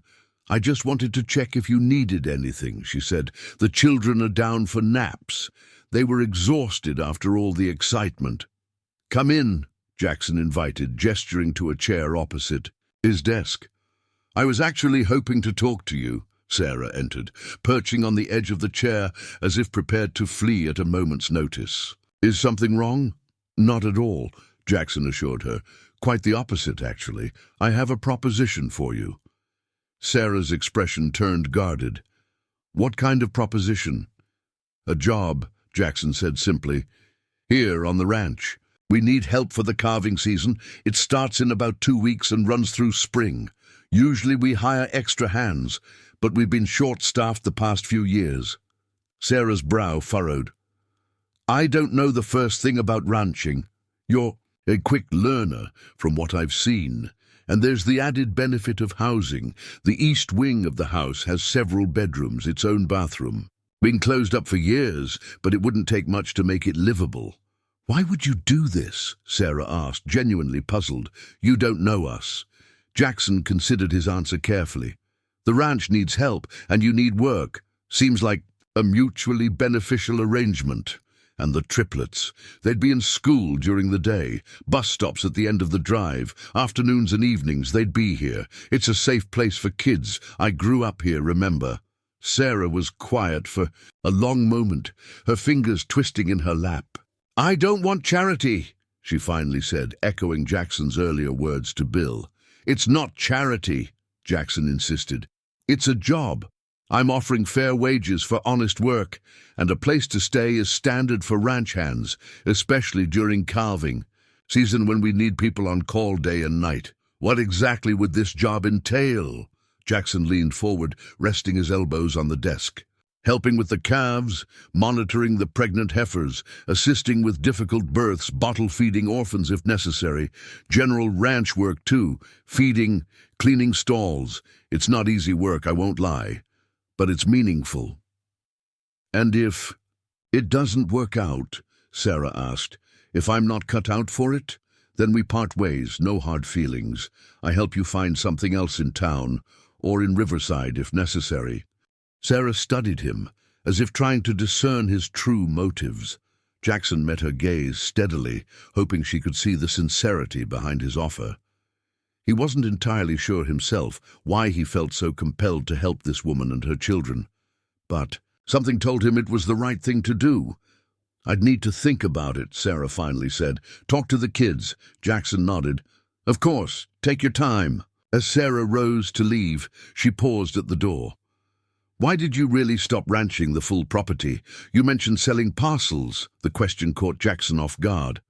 "I just wanted to check if you needed anything," she said. "The children are down for naps. They were exhausted after all the excitement." "Come in," Jackson invited, gesturing to a chair opposite his desk. "I was actually hoping to talk to you." Sarah entered, perching on the edge of the chair as if prepared to flee at a moment's notice. "Is something wrong?" "Not at all," Jackson assured her. "Quite the opposite, actually. I have a proposition for you." Sarah's expression turned guarded. "What kind of proposition?" "A job," Jackson said simply. "Here on the ranch. We need help for the calving season. It starts in about 2 weeks and runs through spring. Usually we hire extra hands, but we've been short-staffed the past few years." Sarah's brow furrowed. "I don't know the first thing about ranching. You're a quick learner, from what I've seen. And there's the added benefit of housing. The east wing of the house has several bedrooms, its own bathroom. Been closed up for years, but it wouldn't take much to make it livable." "Why would you do this?" Sarah asked, genuinely puzzled. "You don't know us." Jackson considered his answer carefully. "The ranch needs help, and you need work. Seems like a mutually beneficial arrangement." And the triplets. They'd be in school during the day, bus stops at the end of the drive. Afternoons and evenings they'd be here. It's a safe place for kids. I grew up here, remember? Sarah was quiet for a long moment, her fingers twisting in her lap. "I don't want charity," she finally said, echoing Jackson's earlier words to Bill. "It's not charity," Jackson insisted. "It's a job. I'm offering fair wages for honest work, and a place to stay is standard for ranch hands, especially during calving season when we need people on call day and night. What exactly would this job entail?" Jackson leaned forward, resting his elbows on the desk. "Helping with the calves, monitoring the pregnant heifers, assisting with difficult births, bottle-feeding orphans if necessary, general ranch work too, feeding, cleaning stalls. It's not easy work, I won't lie. But it's meaningful." "And if it doesn't work out," Sarah asked, "if I'm not cut out for it, then we part ways, no hard feelings. I help you find something else in town, or in Riverside if necessary." Sarah studied him, as if trying to discern his true motives. Jackson met her gaze steadily, hoping she could see the sincerity behind his offer. He wasn't entirely sure himself why he felt so compelled to help this woman and her children. But something told him it was the right thing to do. "I'd need to think about it," Sarah finally said. "Talk to the kids." Jackson nodded. "Of course, take your time." As Sarah rose to leave, she paused at the door. "Why did you really stop ranching the full property? You mentioned selling parcels." The question caught Jackson off guard.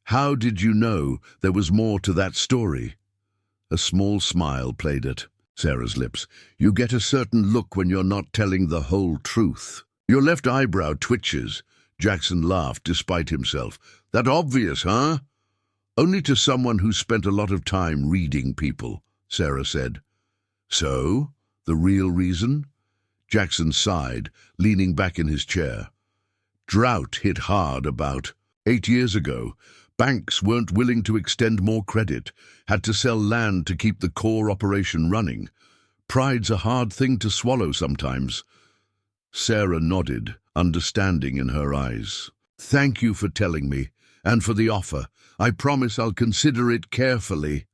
"How did you know there was more to that story?" A small smile played at Sarah's lips. "You get a certain look when you're not telling the whole truth." Your left eyebrow twitches. Jackson laughed despite himself. "That obvious, huh?" "Only to someone who spent a lot of time reading people," Sarah said. "So, the real reason?" Jackson sighed, leaning back in his chair. "Drought hit hard about 8 years ago. Banks weren't willing to extend more credit, had to sell land to keep the core operation running. Pride's a hard thing to swallow sometimes." Sarah nodded, understanding in her eyes. "Thank you for telling me, and for the offer. I promise I'll consider it carefully."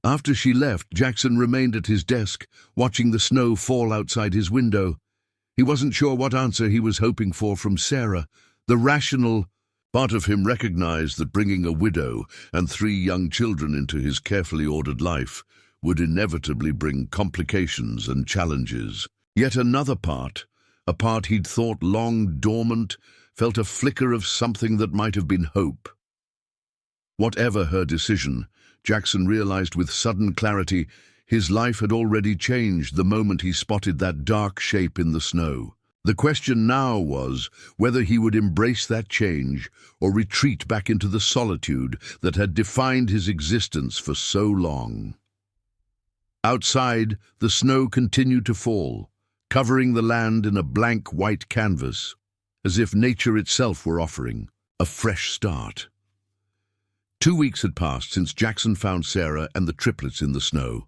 After she left, Jackson remained at his desk, watching the snow fall outside his window. He wasn't sure what answer he was hoping for from Sarah. The rational part of him recognized that bringing a widow and 3 young children into his carefully ordered life would inevitably bring complications and challenges. Yet another part, a part he'd thought long dormant, felt a flicker of something that might have been hope. Whatever her decision, Jackson realized with sudden clarity his life had already changed the moment he spotted that dark shape in the snow. The question now was whether he would embrace that change or retreat back into the solitude that had defined his existence for so long. Outside, the snow continued to fall, covering the land in a blank white canvas, as if nature itself were offering a fresh start. 2 weeks had passed since Jackson found Sarah and the triplets in the snow.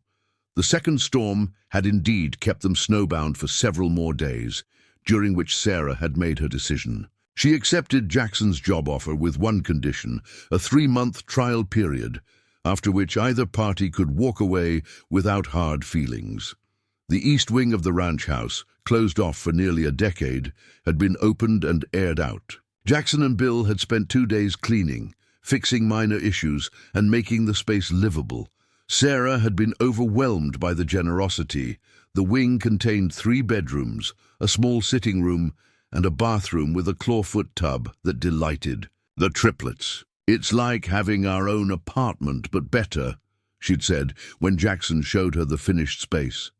The second storm had indeed kept them snowbound for several more days, during which Sarah had made her decision. She accepted Jackson's job offer with one condition, a 3-month trial period, after which either party could walk away without hard feelings. The east wing of the ranch house, closed off for nearly a decade, had been opened and aired out. Jackson and Bill had spent 2 days cleaning, fixing minor issues, and making the space livable. Sarah had been overwhelmed by the generosity. The wing contained 3 bedrooms, a small sitting room, and a bathroom with a clawfoot tub that delighted the triplets. "It's like having our own apartment, but better," she'd said when Jackson showed her the finished space.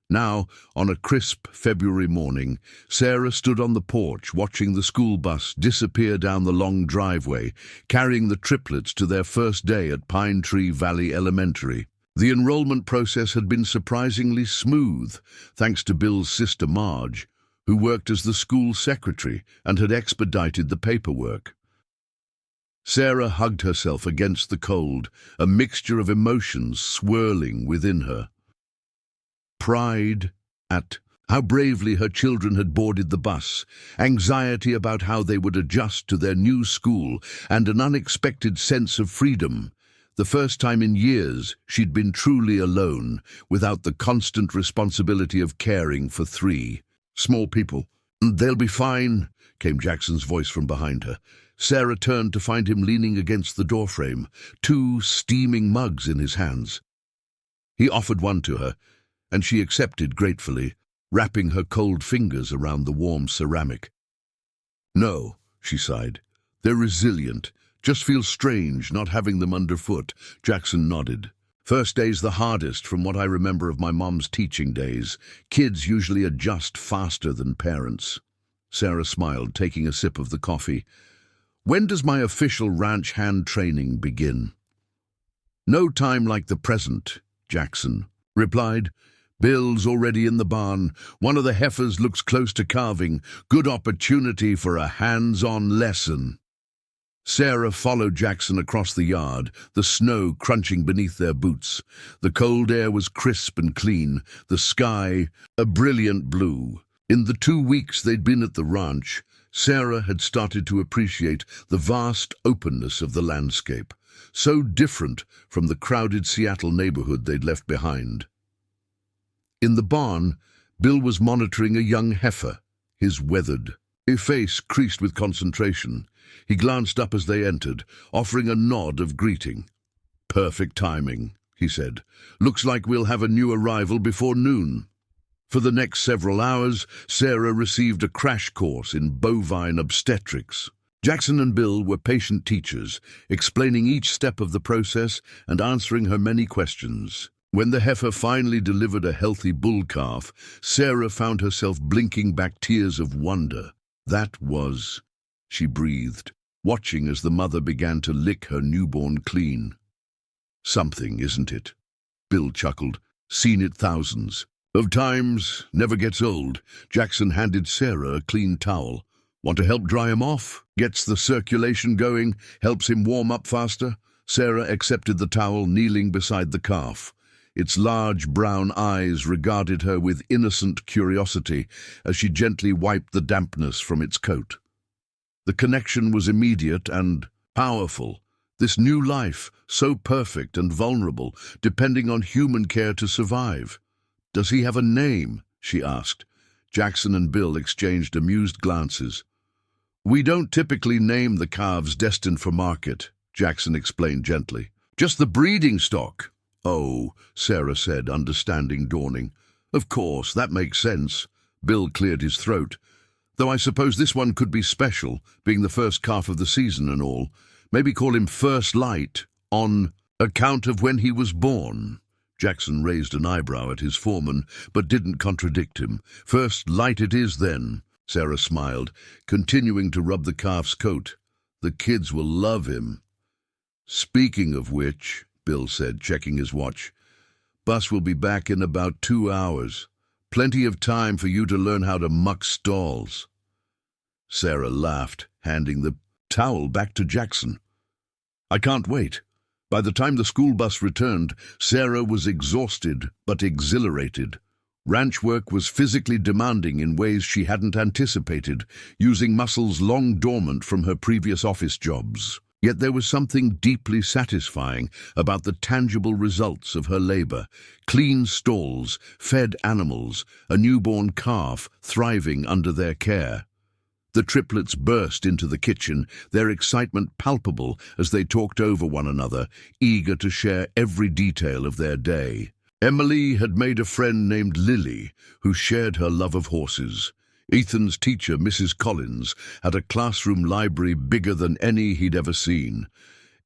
Now, on a crisp February morning, Sarah stood on the porch watching the school bus disappear down the long driveway, carrying the triplets to their first day at Pine Tree Valley Elementary. The enrollment process had been surprisingly smooth, thanks to Bill's sister Marge, who worked as the school secretary and had expedited the paperwork. Sarah hugged herself against the cold, a mixture of emotions swirling within her. Pride at how bravely her children had boarded the bus, anxiety about how they would adjust to their new school, and an unexpected sense of freedom. The first time in years she'd been truly alone, without the constant responsibility of caring for 3 small people. "They'll be fine," came Jackson's voice from behind her. Sarah turned to find him leaning against the doorframe, 2 steaming mugs in his hands. He offered one to her, and she accepted gratefully, wrapping her cold fingers around the warm ceramic. "No," she sighed. "They're resilient. Just feels strange not having them underfoot." Jackson nodded. "First day's the hardest from what I remember of my mom's teaching days. Kids usually adjust faster than parents." Sarah smiled, taking a sip of the coffee. "When does my official ranch hand training begin?" "No time like the present," Jackson replied. "Bill's already in the barn. One of the heifers looks close to calving. Good opportunity for a hands-on lesson." Sarah followed Jackson across the yard, the snow crunching beneath their boots. The cold air was crisp and clean, the sky a brilliant blue. In the 2 weeks they'd been at the ranch, Sarah had started to appreciate the vast openness of the landscape, so different from the crowded Seattle neighborhood they'd left behind. In the barn, Bill was monitoring a young heifer, his weathered face creased with concentration. He glanced up as they entered, offering a nod of greeting. "Perfect timing," he said. "Looks like we'll have a new arrival before noon." For the next several hours, Sarah received a crash course in bovine obstetrics. Jackson and Bill were patient teachers, explaining each step of the process and answering her many questions. When the heifer finally delivered a healthy bull calf, Sarah found herself blinking back tears of wonder. "That was," she breathed, watching as the mother began to lick her newborn clean. "Something, isn't it?" Bill chuckled. "Seen it thousands of times, never gets old." Jackson handed Sarah a clean towel. "Want to help dry him off? Gets the circulation going, helps him warm up faster." Sarah accepted the towel, kneeling beside the calf. Its large brown eyes regarded her with innocent curiosity as she gently wiped the dampness from its coat. The connection was immediate and powerful. This new life, so perfect and vulnerable, depending on human care to survive. "Does he have a name?" she asked. Jackson and Bill exchanged amused glances. "We don't typically name the calves destined for market," Jackson explained gently. "Just the breeding stock." "Oh," Sarah said, understanding dawning. "Of course, that makes sense." Bill cleared his throat. "Though I suppose this one could be special, being the first calf of the season and all. Maybe call him First Light, on account of when he was born." Jackson raised an eyebrow at his foreman, but didn't contradict him. "First light it is, then," Sarah smiled, continuing to rub the calf's coat. "The kids will love him." "Speaking of which," Bill said, checking his watch, "bus will be back in about 2 hours. Plenty of time for you to learn how to muck stalls." Sarah laughed, handing the towel back to Jackson. "I can't wait." By the time the school bus returned, Sarah was exhausted but exhilarated. Ranch work was physically demanding in ways she hadn't anticipated, using muscles long dormant from her previous office jobs. Yet there was something deeply satisfying about the tangible results of her labor. Clean stalls, fed animals, a newborn calf thriving under their care. The triplets burst into the kitchen, their excitement palpable as they talked over one another, eager to share every detail of their day. Emily had made a friend named Lily, who shared her love of horses. Ethan's teacher, Mrs. Collins, had a classroom library bigger than any he'd ever seen.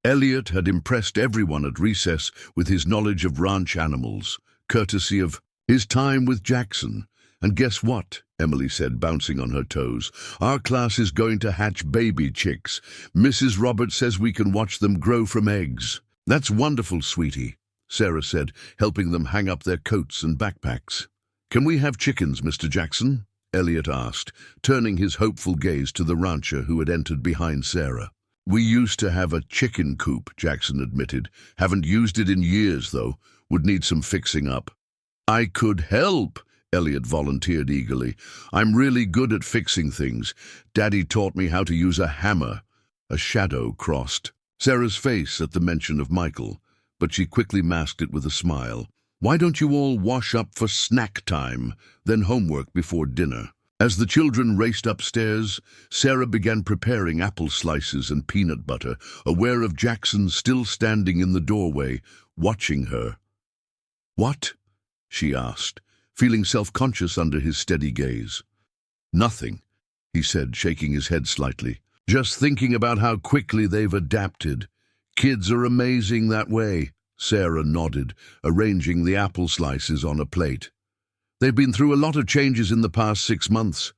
Elliot had impressed everyone at recess with his knowledge of ranch animals, courtesy of his time with Jackson. "And guess what?" Emily said, bouncing on her toes. "Our class is going to hatch baby chicks. Mrs. Roberts says we can watch them grow from eggs." "That's wonderful, sweetie," Sarah said, helping them hang up their coats and backpacks. "Can we have chickens, Mr. Jackson?" Elliot asked, turning his hopeful gaze to the rancher who had entered behind Sarah. "We used to have a chicken coop," Jackson admitted. "Haven't used it in years, though. Would need some fixing up." "I could help," Elliot volunteered eagerly. "I'm really good at fixing things. Daddy taught me how to use a hammer." A shadow crossed Sarah's face at the mention of Michael, but she quickly masked it with a smile. "Why don't you all wash up for snack time, then homework before dinner?" As the children raced upstairs, Sarah began preparing apple slices and peanut butter, aware of Jackson still standing in the doorway, watching her. "What?" she asked, feeling self-conscious under his steady gaze. "Nothing," he said, shaking his head slightly. "Just thinking about how quickly they've adapted. Kids are amazing that way." Sarah nodded, arranging the apple slices on a plate. "They've been through a lot of changes in the past 6 months.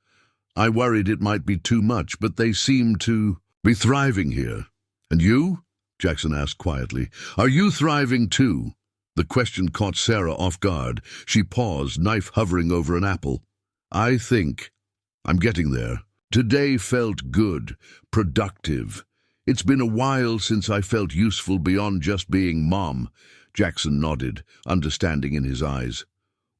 I worried it might be too much, but they seem to be thriving here." "And you?" Jackson asked quietly. "Are you thriving too?" The question caught Sarah off guard. She paused, knife hovering over an apple. "I think I'm getting there. Today felt good, productive. It's been a while since I felt useful beyond just being mom." Jackson nodded, understanding in his eyes.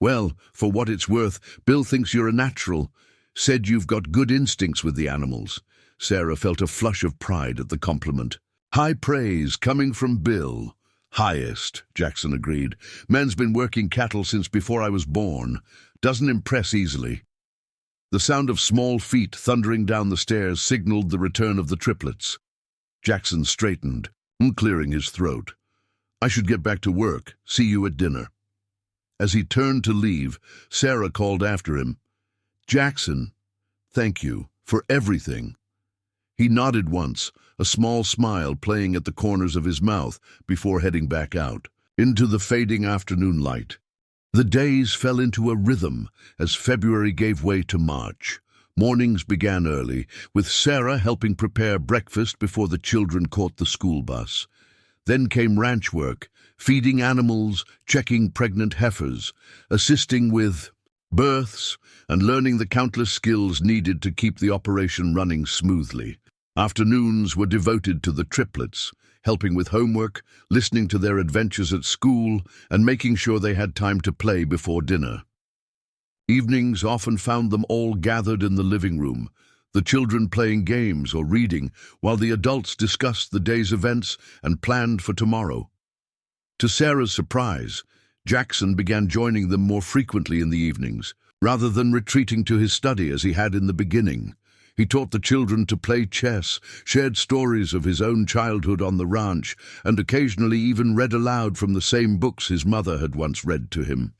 "Well, for what it's worth, Bill thinks you're a natural. Said you've got good instincts with the animals." Sarah felt a flush of pride at the compliment. High praise coming from Bill. "Highest," Jackson agreed. "Man's been working cattle since before I was born. Doesn't impress easily." The sound of small feet thundering down the stairs signaled the return of the triplets. Jackson straightened, clearing his throat. "I should get back to work. See you at dinner." As he turned to leave, Sarah called after him. "Jackson, thank you for everything." He nodded once, a small smile playing at the corners of his mouth before heading back out, into the fading afternoon light. The days fell into a rhythm as February gave way to March. Mornings began early, with Sarah helping prepare breakfast before the children caught the school bus. Then came ranch work, feeding animals, checking pregnant heifers, assisting with births, and learning the countless skills needed to keep the operation running smoothly. Afternoons were devoted to the triplets, helping with homework, listening to their adventures at school, and making sure they had time to play before dinner. Evenings often found them all gathered in the living room, the children playing games or reading, while the adults discussed the day's events and planned for tomorrow. To Sarah's surprise, Jackson began joining them more frequently in the evenings, rather than retreating to his study as he had in the beginning. He taught the children to play chess, shared stories of his own childhood on the ranch, and occasionally even read aloud from the same books his mother had once read to him.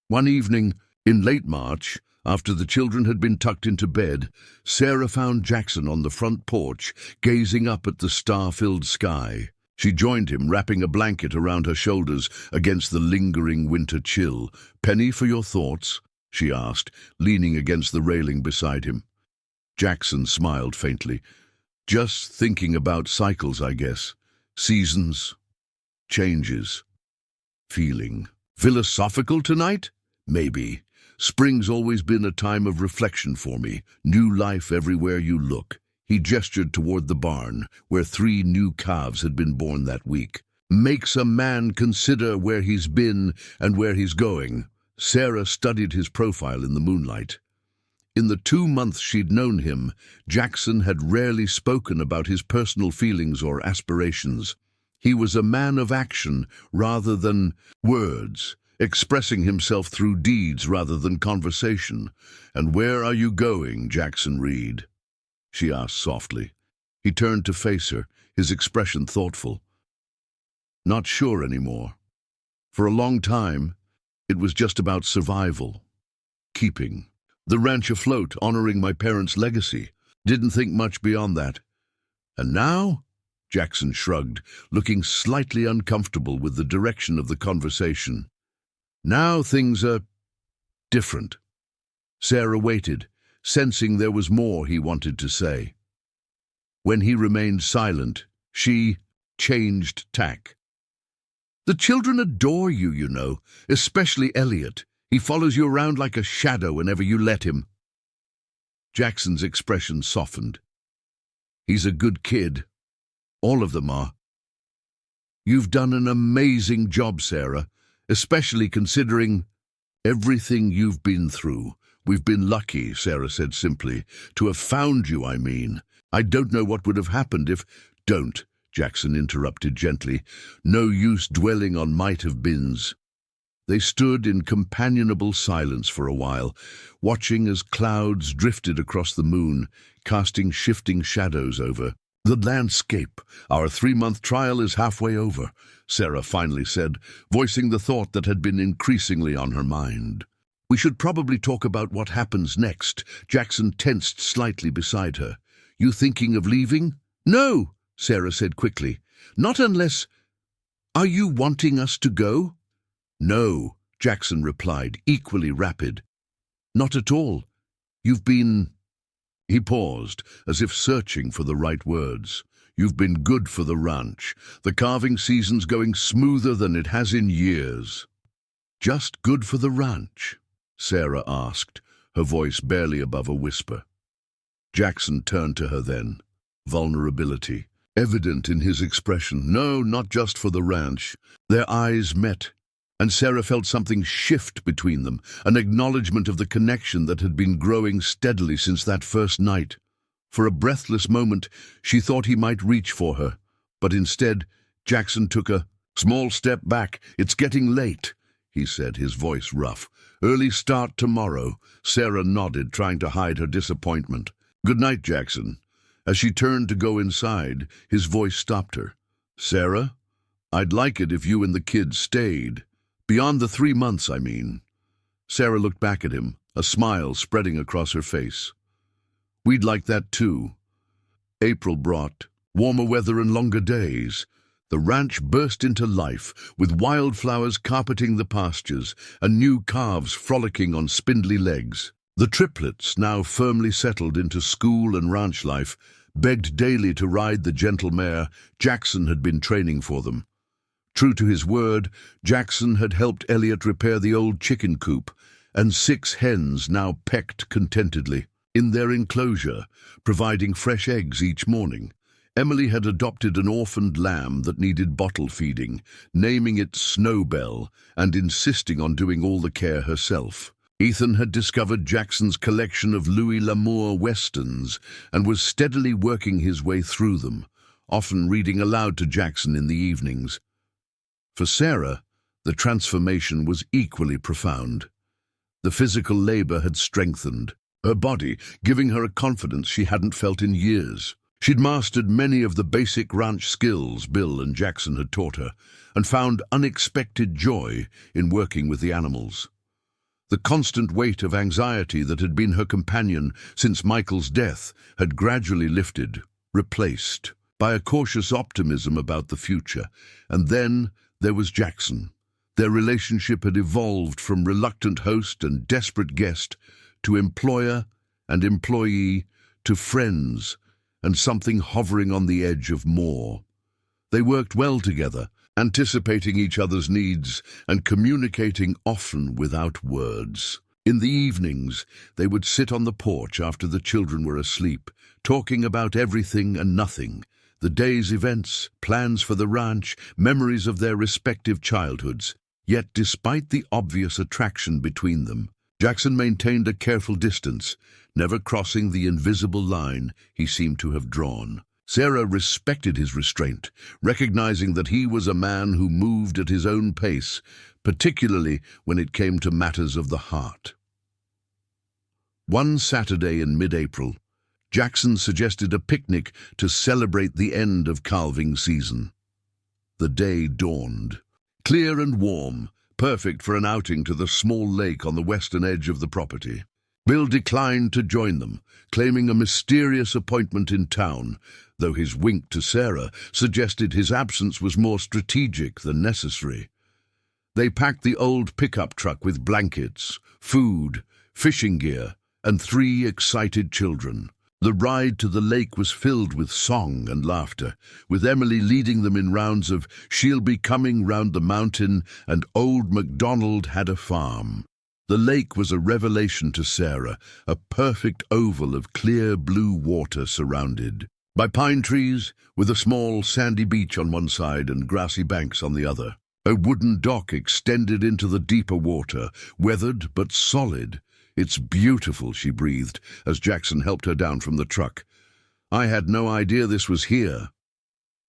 One evening, in late March, after the children had been tucked into bed, Sarah found Jackson on the front porch, gazing up at the star-filled sky. She joined him, wrapping a blanket around her shoulders against the lingering winter chill. "Penny for your thoughts?" she asked, leaning against the railing beside him. Jackson smiled faintly. "Just thinking about cycles, I guess. Seasons, changes, feeling. Philosophical tonight? Maybe. Spring's always been a time of reflection for me. New life everywhere you look." He gestured toward the barn, where 3 new calves had been born that week. "Makes a man consider where he's been and where he's going." Sarah studied his profile in the moonlight. In the 2 months she'd known him, Jackson had rarely spoken about his personal feelings or aspirations. He was a man of action rather than words, expressing himself through deeds rather than conversation. "And where are you going, Jackson Reed?" she asked softly. He turned to face her, his expression thoughtful. "Not sure anymore. For a long time, it was just about survival, keeping the ranch afloat, honoring my parents' legacy. Didn't think much beyond that. And now?" Jackson shrugged, looking slightly uncomfortable with the direction of the conversation. "Now things are different." Sarah waited, sensing there was more he wanted to say. When he remained silent, she changed tack. "The children adore you, you know, especially Elliot. He follows you around like a shadow whenever you let him." Jackson's expression softened. "He's a good kid. All of them are." "You've done an amazing job, Sarah, especially considering everything you've been through." "We've been lucky," Sarah said simply. "To have found you, I mean. I don't know what would have happened if—" "Don't," Jackson interrupted gently. "No use dwelling on might-have-beens." They stood in companionable silence for a while, watching as clouds drifted across the moon, casting shifting shadows over the landscape. "Our 3-month trial is halfway over," Sarah finally said, voicing the thought that had been increasingly on her mind. "We should probably talk about what happens next." Jackson tensed slightly beside her. "You thinking of leaving?" "No," Sarah said quickly. "Not unless—" "Are you wanting us to go?" "No," Jackson replied, equally rapid. "Not at all. You've been—" He paused, as if searching for the right words. "You've been good for the ranch. The calving season's going smoother than it has in years." "Just good for the ranch?" Sarah asked, her voice barely above a whisper. Jackson turned to her then, vulnerability evident in his expression. "No, not just for the ranch." Their eyes met, and Sarah felt something shift between them, an acknowledgement of the connection that had been growing steadily since that first night. For a breathless moment, she thought he might reach for her, but instead, Jackson took a small step back. "It's getting late," he said, his voice rough. "Early start tomorrow." Sarah nodded, trying to hide her disappointment. "Good night, Jackson." As she turned to go inside, his voice stopped her. "Sarah, I'd like it if you and the kids stayed. Beyond the 3 months, I mean." Sarah looked back at him, a smile spreading across her face. "We'd like that too." April brought warmer weather and longer days. The ranch burst into life, with wildflowers carpeting the pastures and new calves frolicking on spindly legs. The triplets, now firmly settled into school and ranch life, begged daily to ride the gentle mare Jackson had been training for them. True to his word, Jackson had helped Elliot repair the old chicken coop, and 6 hens now pecked contentedly in their enclosure, providing fresh eggs each morning. Emily had adopted an orphaned lamb that needed bottle feeding, naming it Snowbell and insisting on doing all the care herself. Ethan had discovered Jackson's collection of Louis L'Amour westerns and was steadily working his way through them, often reading aloud to Jackson in the evenings. For Sarah, the transformation was equally profound. The physical labor had strengthened her body, giving her a confidence she hadn't felt in years. She'd mastered many of the basic ranch skills Bill and Jackson had taught her, and found unexpected joy in working with the animals. The constant weight of anxiety that had been her companion since Michael's death had gradually lifted, replaced by a cautious optimism about the future. And then there was Jackson. Their relationship had evolved from reluctant host and desperate guest to employer and employee to friends and something hovering on the edge of more. They worked well together, anticipating each other's needs and communicating often without words. In the evenings, they would sit on the porch after the children were asleep, talking about everything and nothing, the day's events, plans for the ranch, memories of their respective childhoods. Yet, despite the obvious attraction between them, Jackson maintained a careful distance, never crossing the invisible line he seemed to have drawn. Sarah respected his restraint, recognizing that he was a man who moved at his own pace, particularly when it came to matters of the heart. One Saturday in mid-April, Jackson suggested a picnic to celebrate the end of calving season. The day dawned. Clear and warm, perfect for an outing to the small lake on the western edge of the property. Bill declined to join them, claiming a mysterious appointment in town, though his wink to Sarah suggested his absence was more strategic than necessary. They packed the old pickup truck with blankets, food, fishing gear, and 3 excited children. The ride to the lake was filled with song and laughter, with Emily leading them in rounds of "She'll be coming round the mountain" and "Old MacDonald had a farm." The lake was a revelation to Sarah, a perfect oval of clear blue water surrounded by pine trees, with a small sandy beach on one side and grassy banks on the other. A wooden dock extended into the deeper water, weathered but solid. "It's beautiful," she breathed, as Jackson helped her down from the truck. "I had no idea this was here."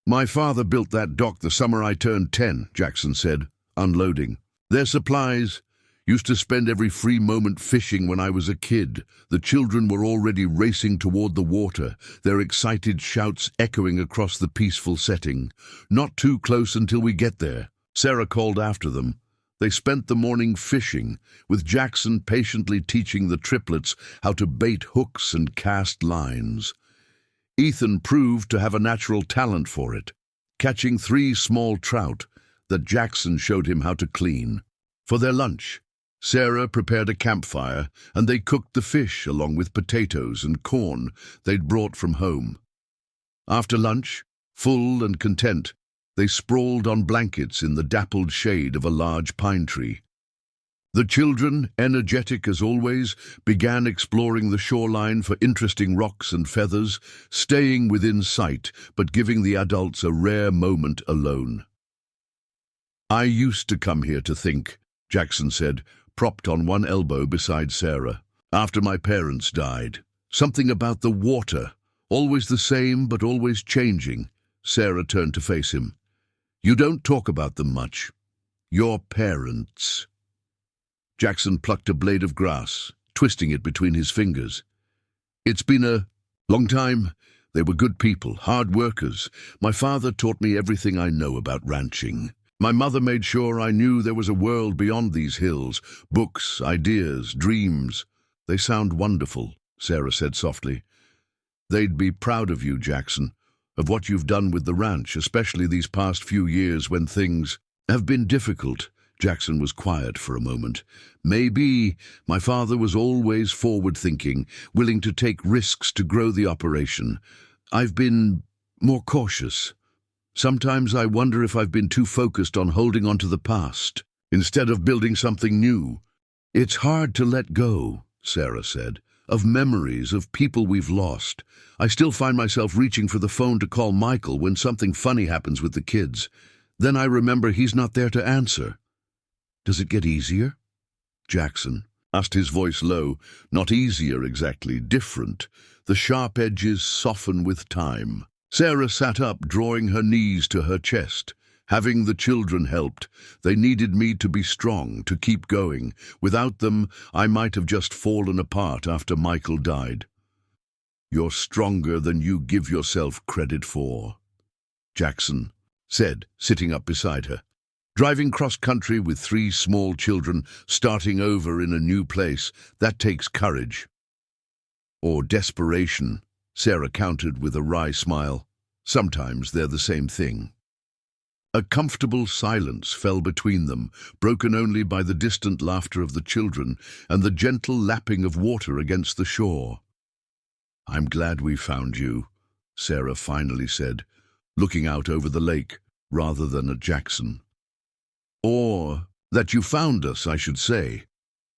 "My father built that dock the summer I turned 10, Jackson said, unloading. "Their supplies. Used to spend every free moment fishing when I was a kid." The children were already racing toward the water, their excited shouts echoing across the peaceful setting. "Not too close until we get there," Sarah called after them. They spent the morning fishing, with Jackson patiently teaching the triplets how to bait hooks and cast lines. Ethan proved to have a natural talent for it, catching 3 small trout that Jackson showed him how to clean. For their lunch, Sarah prepared a campfire, and they cooked the fish along with potatoes and corn they'd brought from home. After lunch, full and content, they sprawled on blankets in the dappled shade of a large pine tree. The children, energetic as always, began exploring the shoreline for interesting rocks and feathers, staying within sight but giving the adults a rare moment alone. "I used to come here to think," Jackson said, propped on one elbow beside Sarah, "after my parents died. Something about the water, always the same but always changing." Sarah turned to face him. "You don't talk about them much. Your parents." Jackson plucked a blade of grass, twisting it between his fingers. "It's been a long time. They were good people, hard workers. My father taught me everything I know about ranching. My mother made sure I knew there was a world beyond these hills, books, ideas, dreams." "They sound wonderful," Sarah said softly. "They'd be proud of you, Jackson, of what you've done with the ranch, especially these past few years when things have been difficult." Jackson was quiet for a moment. "Maybe my father was always forward-thinking, willing to take risks to grow the operation. I've been more cautious. Sometimes I wonder if I've been too focused on holding on to the past, instead of building something new." "It's hard to let go," Sarah said, "of memories, of people we've lost. I still find myself reaching for the phone to call Michael when something funny happens with the kids. Then I remember he's not there to answer." "Does it get easier?" Jackson asked, his voice low. "Not easier exactly, different. The sharp edges soften with time." Sarah sat up, drawing her knees to her chest. "Having the children helped. They needed me to be strong, to keep going. Without them, I might have just fallen apart after Michael died." "You're stronger than you give yourself credit for," Jackson said, sitting up beside her. "Driving cross-country with 3 small children, starting over in a new place, that takes courage." "Or desperation," Sarah countered with a wry smile. Sometimes they're the same thing. A comfortable silence fell between them, broken only by the distant laughter of the children and the gentle lapping of water against the shore. "I'm glad we found you," Sarah finally said, looking out over the lake rather than at Jackson. "Or that you found us, I should say.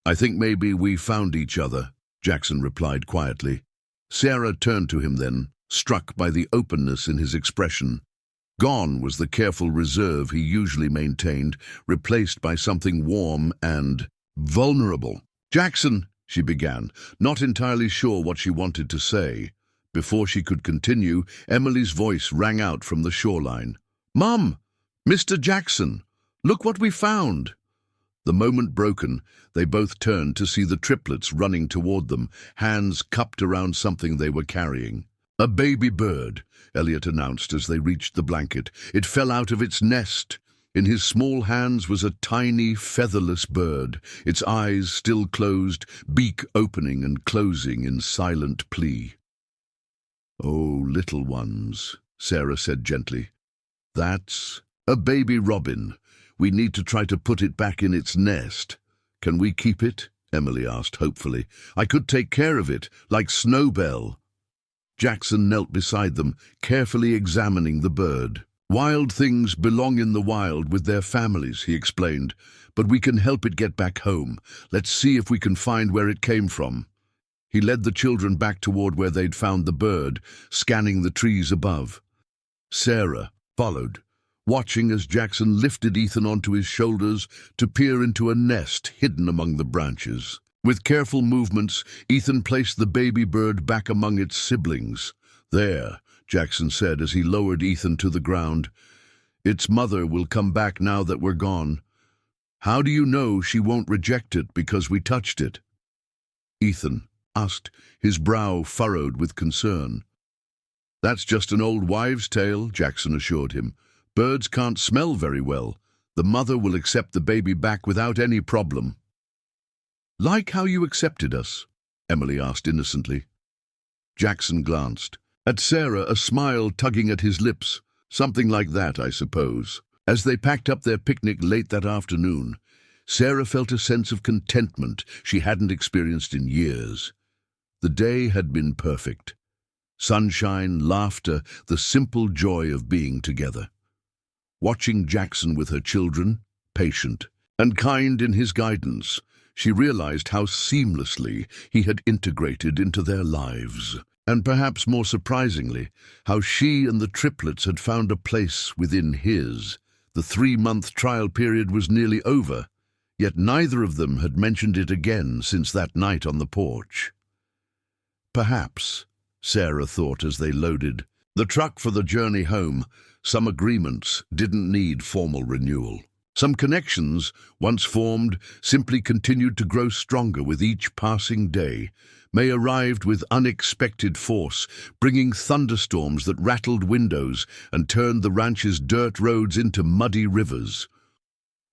I think maybe we found each other," Jackson replied quietly. Sarah turned to him then, struck by the openness in his expression. Gone was the careful reserve he usually maintained, replaced by something warm and vulnerable. "Jackson," she began, not entirely sure what she wanted to say. Before she could continue, Emily's voice rang out from the shoreline. "Mum! Mr. Jackson! Look what we found!" The moment broken, they both turned to see the triplets running toward them, hands cupped around something they were carrying. "A baby bird," Elliot announced as they reached the blanket. "It fell out of its nest." In his small hands was a tiny, featherless bird, its eyes still closed, beak opening and closing in silent plea. "Oh, little ones," Sarah said gently. "That's a baby robin. We need to try to put it back in its nest." "Can we keep it?" Emily asked hopefully. "I could take care of it, like Snowbell." Jackson knelt beside them, carefully examining the bird. "Wild things belong in the wild with their families," he explained, "but we can help it get back home. Let's see if we can find where it came from." He led the children back toward where they'd found the bird, scanning the trees above. Sarah followed, watching as Jackson lifted Ethan onto his shoulders to peer into a nest hidden among the branches. With careful movements, Ethan placed the baby bird back among its siblings. "There," Jackson said as he lowered Ethan to the ground. "Its mother will come back now that we're gone. How do you know she won't reject it because we touched it?" Ethan asked, his brow furrowed with concern. "That's just an old wives' tale," Jackson assured him. "Birds can't smell very well. The mother will accept the baby back without any problem." "Like how you accepted us?" Emily asked innocently. Jackson glanced. At Sarah, a smile tugging at his lips. "Something like that, I suppose." As they packed up their picnic late that afternoon, Sarah felt a sense of contentment she hadn't experienced in years. The day had been perfect. Sunshine, laughter, the simple joy of being together. Watching Jackson with her children, patient and kind in his guidance, she realized how seamlessly he had integrated into their lives. And perhaps more surprisingly, how she and the triplets had found a place within his. The 3-month trial period was nearly over, yet neither of them had mentioned it again since that night on the porch. Perhaps, Sarah thought as they loaded the truck for the journey home, some agreements didn't need formal renewal. Some connections, once formed, simply continued to grow stronger with each passing day. May arrived with unexpected force, bringing thunderstorms that rattled windows and turned the ranch's dirt roads into muddy rivers.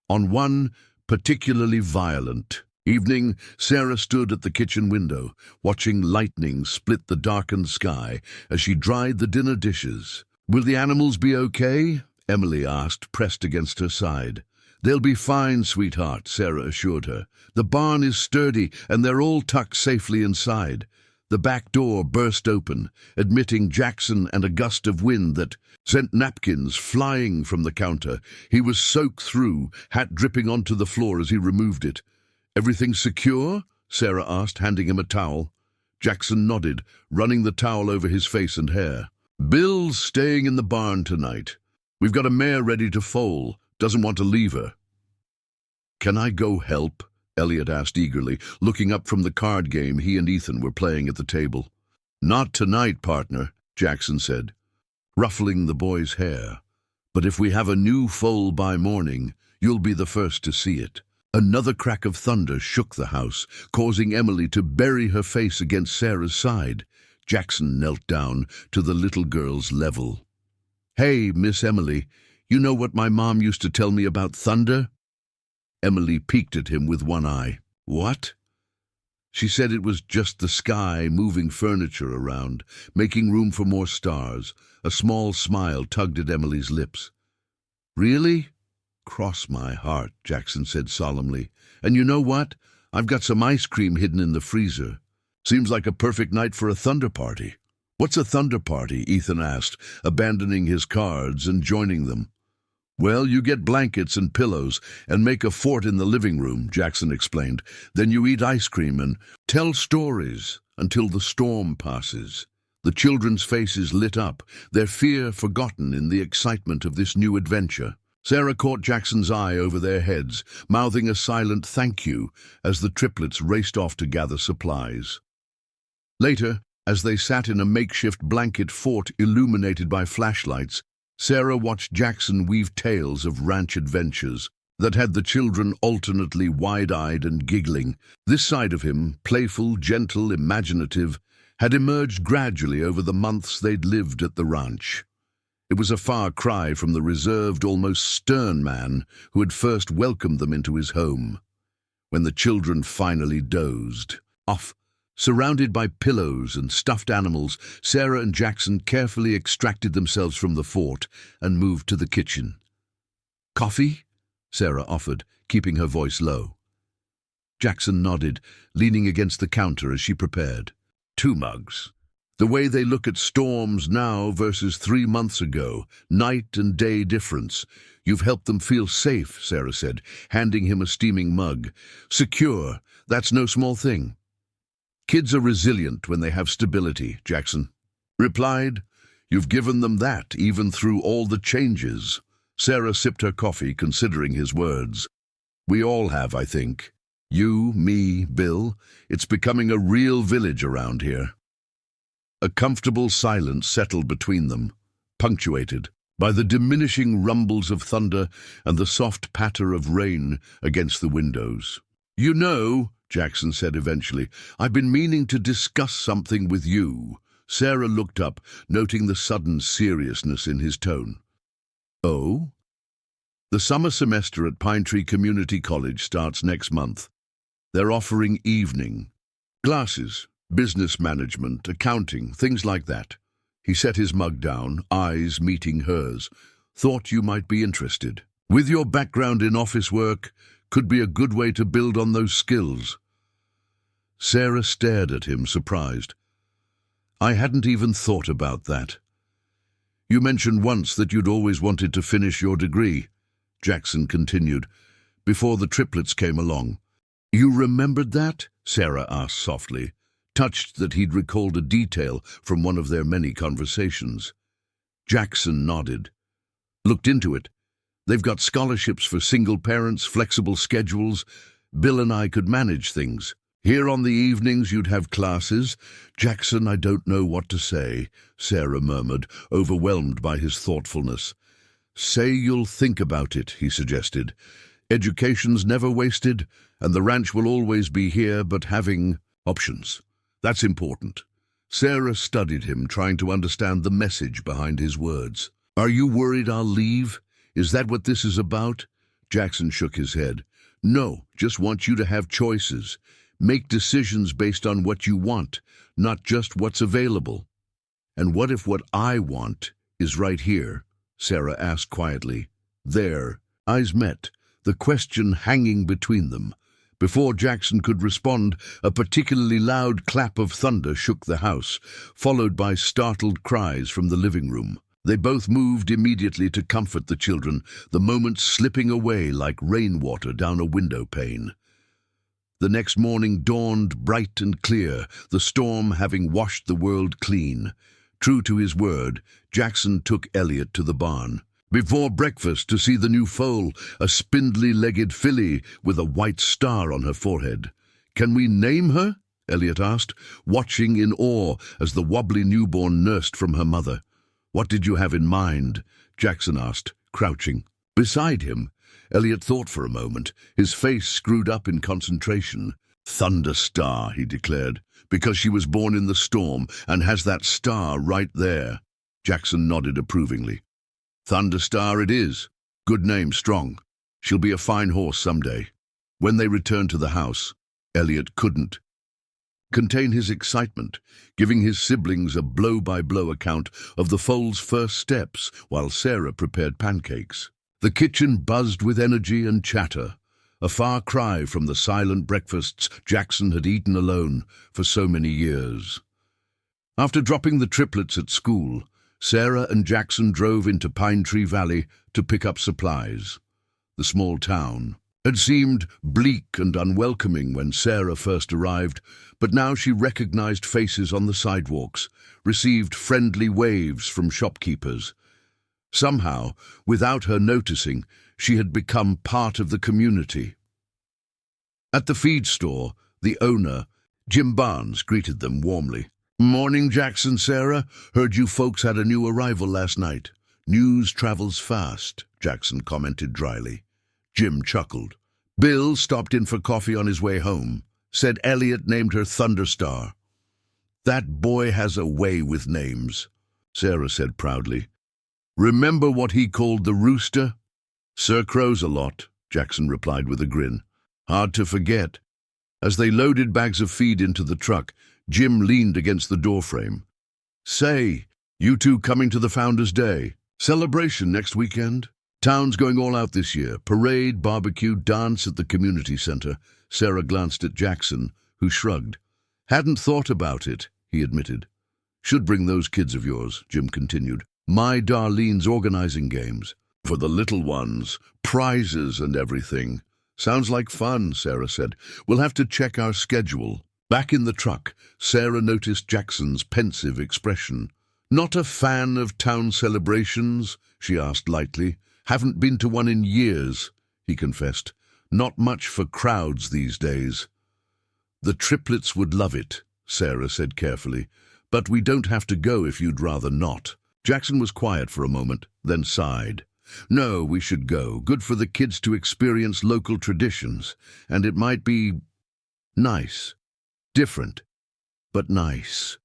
On one particularly violent evening, Sarah stood at the kitchen window, watching lightning split the darkened sky as she dried the dinner dishes. "Will the animals be okay?" Emily asked, pressed against her side. "They'll be fine, sweetheart," Sarah assured her. "The barn is sturdy, and they're all tucked safely inside." The back door burst open, admitting Jackson and a gust of wind that sent napkins flying from the counter. He was soaked through, hat dripping onto the floor as he removed it. "Everything secure?" Sarah asked, handing him a towel. Jackson nodded, running the towel over his face and hair. "Bill's staying in the barn tonight. We've got a mare ready to foal. Doesn't want to leave her." "Can I go help?" Elliot asked eagerly, looking up from the card game he and Ethan were playing at the table. "Not tonight, partner," Jackson said, ruffling the boy's hair. "But if we have a new foal by morning, you'll be the first to see it." Another crack of thunder shook the house, causing Emily to bury her face against Sarah's side. Jackson knelt down to the little girl's level. "Hey, Miss Emily, you know what my mom used to tell me about thunder?" Emily peeked at him with one eye. "What?" She said it was just the sky moving furniture around, making room for more stars. A small smile tugged at Emily's lips. Really? Cross my heart, Jackson said solemnly. And you know what? I've got some ice cream hidden in the freezer. Seems like a perfect night for a thunder party. What's a thunder party? Ethan asked, abandoning his cards and joining them. Well, you get blankets and pillows and make a fort in the living room, Jackson explained. Then you eat ice cream and tell stories until the storm passes. The children's faces lit up, their fear forgotten in the excitement of this new adventure. Sarah caught Jackson's eye over their heads, mouthing a silent thank you as the triplets raced off to gather supplies. Later, as they sat in a makeshift blanket fort illuminated by flashlights, Sarah watched Jackson weave tales of ranch adventures that had the children alternately wide-eyed and giggling. This side of him, playful, gentle, imaginative, had emerged gradually over the months they'd lived at the ranch. It was a far cry from the reserved, almost stern man who had first welcomed them into his home. When the children finally dozed off, surrounded by pillows and stuffed animals, Sarah and Jackson carefully extracted themselves from the fort and moved to the kitchen. "Coffee?" Sarah offered, keeping her voice low. Jackson nodded, leaning against the counter as she prepared. 2 mugs. The way they look at storms now versus 3 months ago, night and day difference. You've helped them feel safe, Sarah said, handing him a steaming mug. Secure, that's no small thing. Kids are resilient when they have stability, Jackson replied. You've given them that, even through all the changes. Sarah sipped her coffee, considering his words. We all have, I think. You, me, Bill. It's becoming a real village around here. A comfortable silence settled between them, punctuated by the diminishing rumbles of thunder and the soft patter of rain against the windows. You know, Jackson said eventually, I've been meaning to discuss something with you. Sarah looked up, noting the sudden seriousness in his tone. Oh? The summer semester at Pine Tree Community College starts next month. They're offering evening classes, business management, accounting, things like that. He set his mug down, eyes meeting hers. Thought you might be interested. With your background in office work, could be a good way to build on those skills. Sarah stared at him, surprised. I hadn't even thought about that. You mentioned once that you'd always wanted to finish your degree, Jackson continued, before the triplets came along. You remembered that? Sarah asked softly, touched that he'd recalled a detail from one of their many conversations. Jackson nodded. Looked into it. They've got scholarships for single parents, flexible schedules. Bill and I could manage things. Here on the evenings you'd have classes. Jackson, I don't know what to say, Sarah murmured, overwhelmed by his thoughtfulness. Say you'll think about it, he suggested. Education's never wasted, and the ranch will always be here, but having options. That's important. Sarah studied him, trying to understand the message behind his words. Are you worried I'll leave? Is that what this is about? Jackson shook his head. No, just want you to have choices. Make decisions based on what you want, not just what's available. And what if what I want is right here? Sarah asked quietly. There, eyes met, the question hanging between them. Before Jackson could respond, a particularly loud clap of thunder shook the house, followed by startled cries from the living room. They both moved immediately to comfort the children, the moments slipping away like rainwater down a window pane. The next morning dawned bright and clear, the storm having washed the world clean. True to his word, Jackson took Elliot to the barn. Before breakfast to see the new foal, a spindly-legged filly with a white star on her forehead. Can we name her? Elliot asked, watching in awe as the wobbly newborn nursed from her mother. What did you have in mind? Jackson asked, crouching. Beside him, Elliot thought for a moment, his face screwed up in concentration. Thunder Star, he declared, because she was born in the storm and has that star right there. Jackson nodded approvingly. Thunder Star it is. Good name, strong. She'll be a fine horse someday. When they returned to the house, Elliot couldn't contain his excitement, giving his siblings a blow-by-blow account of the foal's first steps while Sarah prepared pancakes. The kitchen buzzed with energy and chatter, a far cry from the silent breakfasts Jackson had eaten alone for so many years. After dropping the triplets at school, Sarah and Jackson drove into Pine Tree Valley to pick up supplies. The small town had seemed bleak and unwelcoming when Sarah first arrived, but now she recognized faces on the sidewalks, received friendly waves from shopkeepers. Somehow, without her noticing, she had become part of the community. At the feed store, the owner, Jim Barnes, greeted them warmly. "Morning, Jackson, Sarah. Heard you folks had a new arrival last night." "News travels fast," Jackson commented dryly. Jim chuckled. "Bill stopped in for coffee on his way home. Said Elliot named her Thunderstar." "That boy has a way with names," Sarah said proudly. "Remember what he called the rooster?" "Sir crows a lot," Jackson replied with a grin. "Hard to forget." As they loaded bags of feed into the truck, Jim leaned against the doorframe. "Say, you two coming to the Founders' Day? Celebration next weekend? Town's going all out this year. Parade, barbecue, dance at the community center." Sarah glanced at Jackson, who shrugged. "Hadn't thought about it," he admitted. "Should bring those kids of yours," Jim continued. "My Darlene's organizing games. For the little ones, prizes and everything." "Sounds like fun," Sarah said. "We'll have to check our schedule." Back in the truck, Sarah noticed Jackson's pensive expression. "Not a fan of town celebrations?" she asked lightly. "Haven't been to one in years," he confessed. "Not much for crowds these days." "The triplets would love it," Sarah said carefully. "But we don't have to go if you'd rather not." Jackson was quiet for a moment, then sighed. "No, we should go. Good for the kids to experience local traditions. And it might be nice. Different, but nice."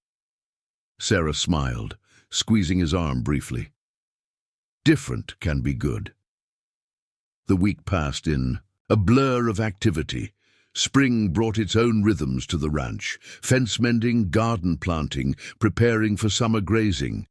Sarah smiled, squeezing his arm briefly. Different can be good. The week passed in a blur of activity. Spring brought its own rhythms to the ranch, fence mending, garden planting, preparing for summer grazing.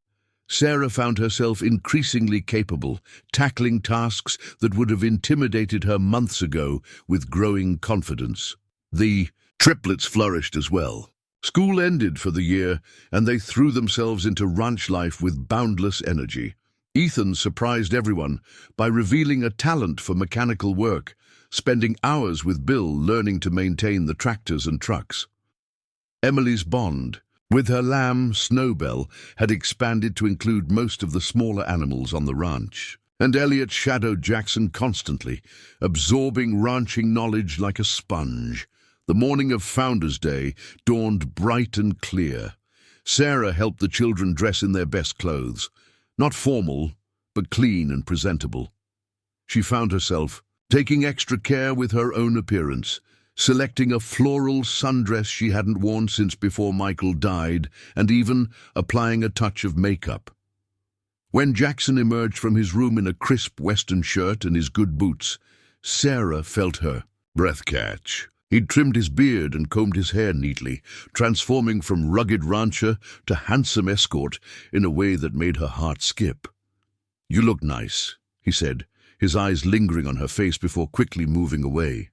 Sarah found herself increasingly capable, tackling tasks that would have intimidated her months ago with growing confidence. The triplets flourished as well. School ended for the year, and they threw themselves into ranch life with boundless energy. Ethan surprised everyone by revealing a talent for mechanical work, spending hours with Bill learning to maintain the tractors and trucks. Emily's bond with her lamb, Snowbell, had expanded to include most of the smaller animals on the ranch. And Elliot shadowed Jackson constantly, absorbing ranching knowledge like a sponge. The morning of Founders' Day dawned bright and clear. Sarah helped the children dress in their best clothes. Not formal, but clean and presentable. She found herself taking extra care with her own appearance, selecting a floral sundress she hadn't worn since before Michael died, and even applying a touch of makeup. When Jackson emerged from his room in a crisp western shirt and his good boots, Sarah felt her breath catch. He'd trimmed his beard and combed his hair neatly, transforming from rugged rancher to handsome escort in a way that made her heart skip. "You look nice," he said, his eyes lingering on her face before quickly moving away.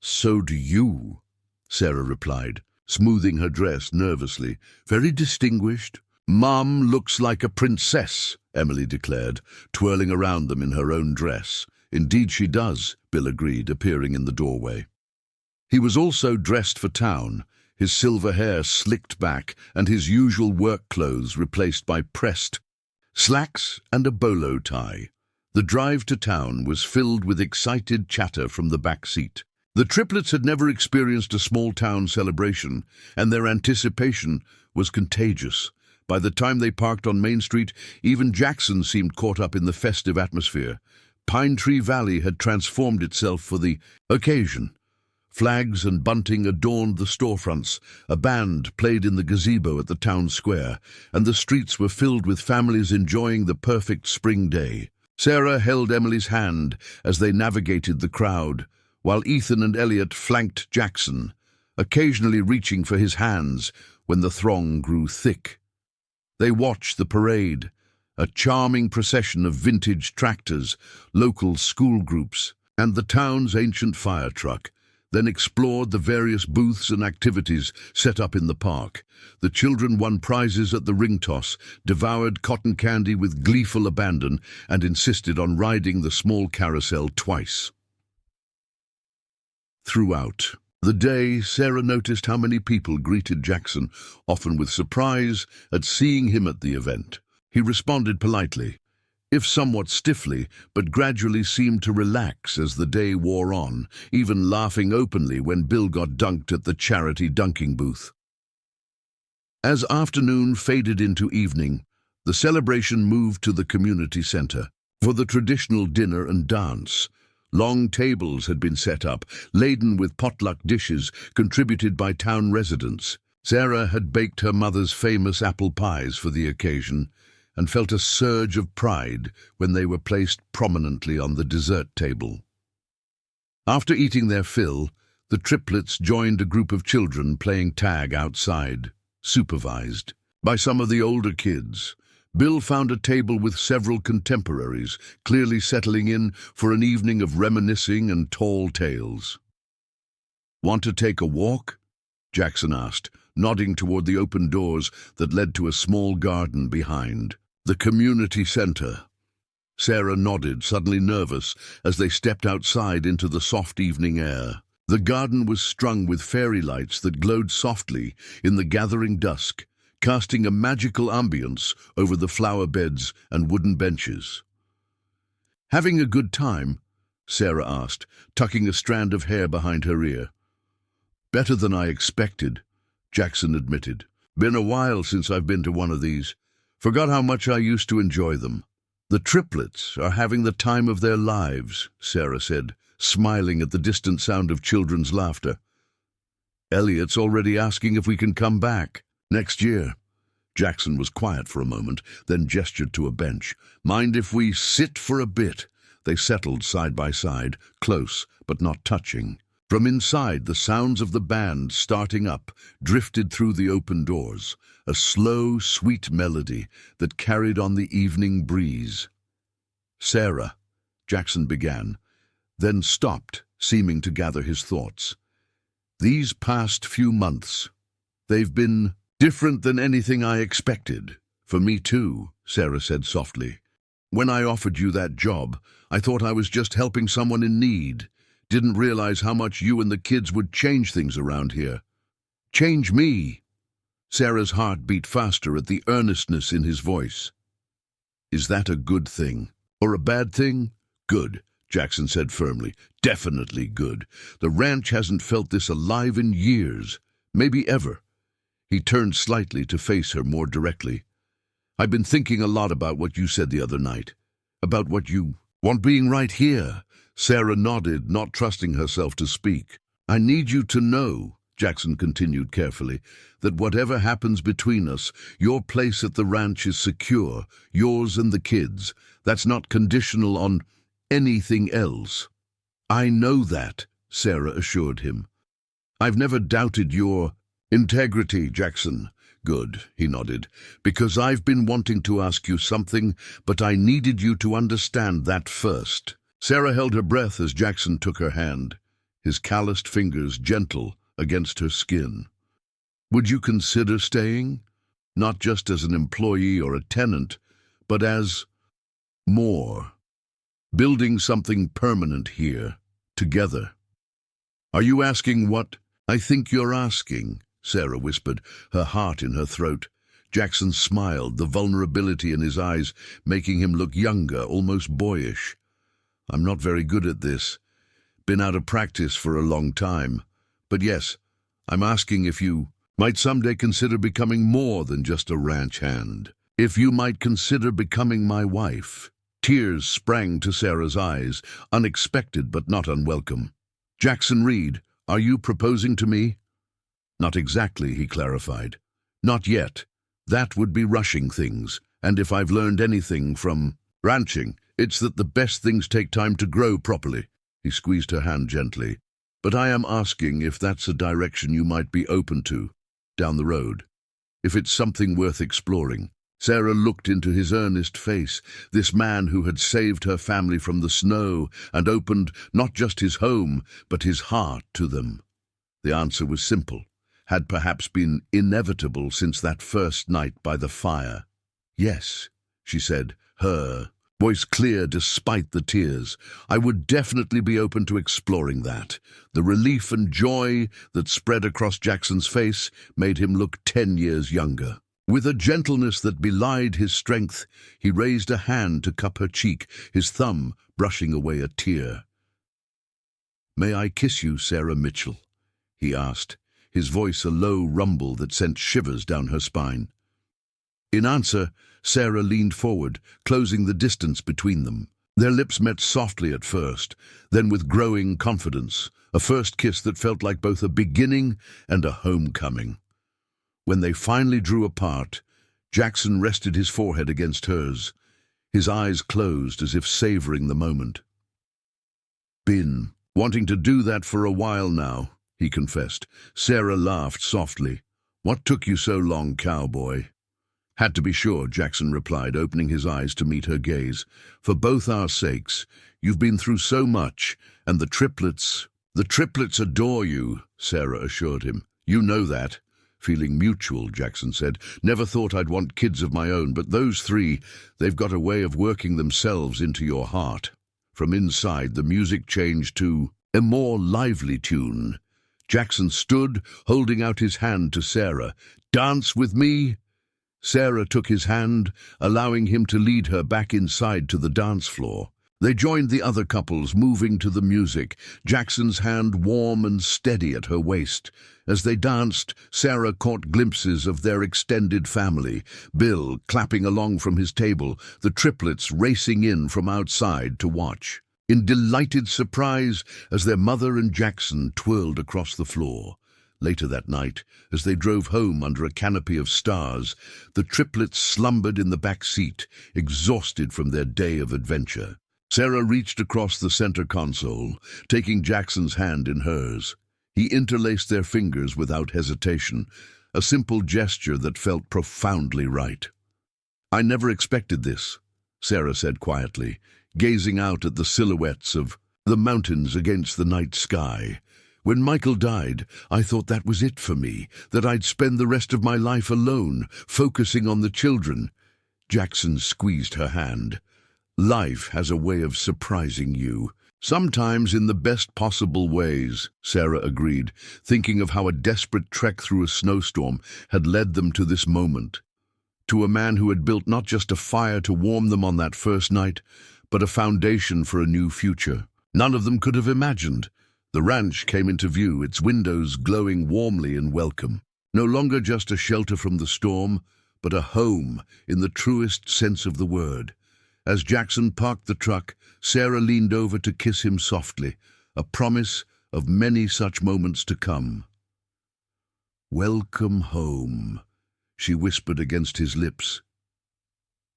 "So do you," Sarah replied, smoothing her dress nervously. "Very distinguished." "Mom looks like a princess," Emily declared, twirling around them in her own dress. "Indeed she does," Bill agreed, appearing in the doorway. He was also dressed for town, his silver hair slicked back and his usual work clothes replaced by pressed slacks and a bolo tie. The drive to town was filled with excited chatter from the back seat. The triplets had never experienced a small-town celebration, and their anticipation was contagious. By the time they parked on Main Street, even Jackson seemed caught up in the festive atmosphere. Pine Tree Valley had transformed itself for the occasion. Flags and bunting adorned the storefronts, a band played in the gazebo at the town square, and the streets were filled with families enjoying the perfect spring day. Sarah held Emily's hand as they navigated the crowd, while Ethan and Elliot flanked Jackson, occasionally reaching for his hands when the throng grew thick. They watched the parade, a charming procession of vintage tractors, local school groups, and the town's ancient fire truck, then explored the various booths and activities set up in the park. The children won prizes at the ring toss, devoured cotton candy with gleeful abandon, and insisted on riding the small carousel twice. Throughout the day, Sarah noticed how many people greeted Jackson, often with surprise at seeing him at the event. He responded politely, if somewhat stiffly, but gradually seemed to relax as the day wore on, even laughing openly when Bill got dunked at the charity dunking booth. As afternoon faded into evening, the celebration moved to the community center for the traditional dinner and dance. Long tables had been set up, laden with potluck dishes contributed by town residents. Sarah had baked her mother's famous apple pies for the occasion, and felt a surge of pride when they were placed prominently on the dessert table. After eating their fill, the triplets joined a group of children playing tag outside, supervised by some of the older kids. Bill found a table with several contemporaries, clearly settling in for an evening of reminiscing and tall tales. "Want to take a walk?" Jackson asked, nodding toward the open doors that led to a small garden behind the community center. Sarah nodded, suddenly nervous, as they stepped outside into the soft evening air. The garden was strung with fairy lights that glowed softly in the gathering dusk, casting a magical ambience over the flower beds and wooden benches. "Having a good time?" Sarah asked, tucking a strand of hair behind her ear. "Better than I expected," Jackson admitted. "Been a while since I've been to one of these. Forgot how much I used to enjoy them." "The triplets are having the time of their lives," Sarah said, smiling at the distant sound of children's laughter. "Elliot's already asking if we can come back next year." Jackson was quiet for a moment, then gestured to a bench. "Mind if we sit for a bit?" They settled side by side, close but not touching. From inside, the sounds of the band starting up drifted through the open doors, a slow, sweet melody that carried on the evening breeze. "Sarah," Jackson began, then stopped, seeming to gather his thoughts. "These past few months, they've been different than anything I expected." "For me too," Sarah said softly. "When I offered you that job, I thought I was just helping someone in need. Didn't realize how much you and the kids would change things around here. Change me." Sarah's heart beat faster at the earnestness in his voice. "Is that a good thing? Or a bad thing?" "Good," Jackson said firmly. "Definitely good. The ranch hasn't felt this alive in years, maybe ever." He turned slightly to face her more directly. "I've been thinking a lot about what you said the other night. About what you want being right here." Sarah nodded, not trusting herself to speak. "I need you to know," Jackson continued carefully, "that whatever happens between us, your place at the ranch is secure, yours and the kids. That's not conditional on anything else." "I know that," Sarah assured him. "I've never doubted your integrity, Jackson." "Good," he nodded, "because I've been wanting to ask you something, but I needed you to understand that first." Sarah held her breath as Jackson took her hand, his calloused fingers gentle against her skin. "Would you consider staying? Not just as an employee or a tenant, but as more. Building something permanent here, together." "Are you asking what I think you're asking?" Sarah whispered, her heart in her throat. Jackson smiled, the vulnerability in his eyes making him look younger, almost boyish. "I'm not very good at this. Been out of practice for a long time. But yes, I'm asking if you might someday consider becoming more than just a ranch hand. If you might consider becoming my wife." Tears sprang to Sarah's eyes, unexpected but not unwelcome. "Jackson Reed, are you proposing to me?" "Not exactly," he clarified. "Not yet. That would be rushing things, and if I've learned anything from ranching, it's that the best things take time to grow properly." He squeezed her hand gently. But I am asking if that's a direction you might be open to, down the road. If it's something worth exploring. Sarah looked into his earnest face, this man who had saved her family from the snow and opened not just his home, but his heart to them. The answer was simple, had perhaps been inevitable since that first night by the fire. Yes, she said, her voice clear despite the tears. I would definitely be open to exploring that. The relief and joy that spread across Jackson's face made him look 10 years younger. With a gentleness that belied his strength, he raised a hand to cup her cheek, his thumb brushing away a tear. "May I kiss you, Sarah Mitchell?" he asked, his voice a low rumble that sent shivers down her spine. In answer, Sarah leaned forward, closing the distance between them. Their lips met softly at first, then with growing confidence, a first kiss that felt like both a beginning and a homecoming. When they finally drew apart, Jackson rested his forehead against hers, his eyes closed as if savoring the moment. "Been wanting to do that for a while now," he confessed. Sarah laughed softly. "What took you so long, Cowboy?" "Had to be sure," Jackson replied, opening his eyes to meet her gaze. "For both our sakes. You've been through so much, and the triplets adore you," Sarah assured him. "You know that." "Feeling mutual," Jackson said. "Never thought I'd want kids of my own, but those three, they've got a way of working themselves into your heart." From inside, the music changed to a more lively tune. Jackson stood, holding out his hand to Sarah. "Dance with me?" Sarah took his hand, allowing him to lead her back inside to the dance floor. They joined the other couples, moving to the music, Jackson's hand warm and steady at her waist. As they danced, Sarah caught glimpses of their extended family, Bill clapping along from his table, the triplets racing in from outside to watch, in delighted surprise as their mother and Jackson twirled across the floor. Later that night, as they drove home under a canopy of stars, the triplets slumbered in the back seat, exhausted from their day of adventure. Sarah reached across the center console, taking Jackson's hand in hers. He interlaced their fingers without hesitation, a simple gesture that felt profoundly right. "I never expected this," Sarah said quietly, gazing out at the silhouettes of the mountains against the night sky. "When Michael died, I thought that was it for me, that I'd spend the rest of my life alone, focusing on the children." Jackson squeezed her hand. "Life has a way of surprising you. Sometimes in the best possible ways," Sarah agreed, thinking of how a desperate trek through a snowstorm had led them to this moment. To a man who had built not just a fire to warm them on that first night, but a foundation for a new future. None of them could have imagined. The ranch came into view, its windows glowing warmly in welcome. No longer just a shelter from the storm, but a home in the truest sense of the word. As Jackson parked the truck, Sarah leaned over to kiss him softly, a promise of many such moments to come. "Welcome home," she whispered against his lips.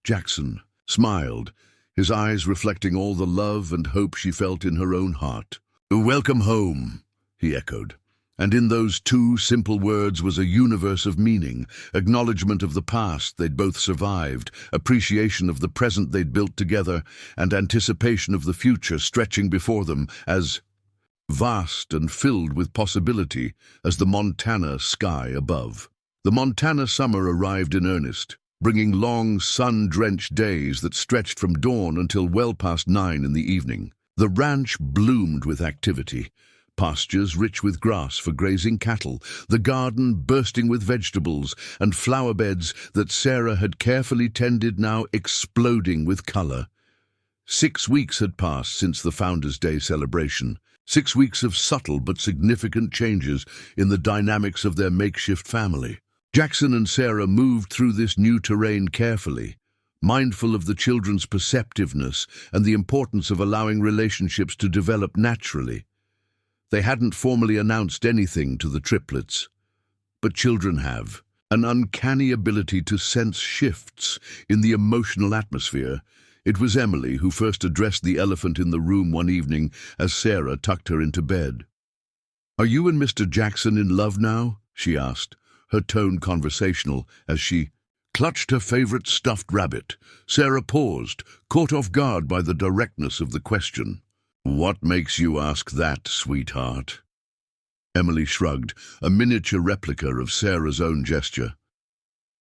Jackson smiled, his eyes reflecting all the love and hope she felt in her own heart. "Welcome home," he echoed. And in those two simple words was a universe of meaning, acknowledgement of the past they'd both survived, appreciation of the present they'd built together, and anticipation of the future stretching before them as vast and filled with possibility as the Montana sky above. The Montana summer arrived in earnest, bringing long, sun-drenched days that stretched from dawn until well past 9 in the evening. The ranch bloomed with activity. Pastures rich with grass for grazing cattle, the garden bursting with vegetables, and flower beds that Sarah had carefully tended now exploding with color. 6 weeks had passed since the Founders' Day celebration, 6 weeks of subtle but significant changes in the dynamics of their makeshift family. Jackson and Sarah moved through this new terrain carefully, mindful of the children's perceptiveness and the importance of allowing relationships to develop naturally. They hadn't formally announced anything to the triplets, but children have an uncanny ability to sense shifts in the emotional atmosphere. It was Emily who first addressed the elephant in the room one evening as Sarah tucked her into bed. "Are you and Mr. Jackson in love now?" she asked, her tone conversational as she clutched her favorite stuffed rabbit. Sarah paused, caught off guard by the directness of the question. "What makes you ask that, sweetheart?" Emily shrugged, a miniature replica of Sarah's own gesture.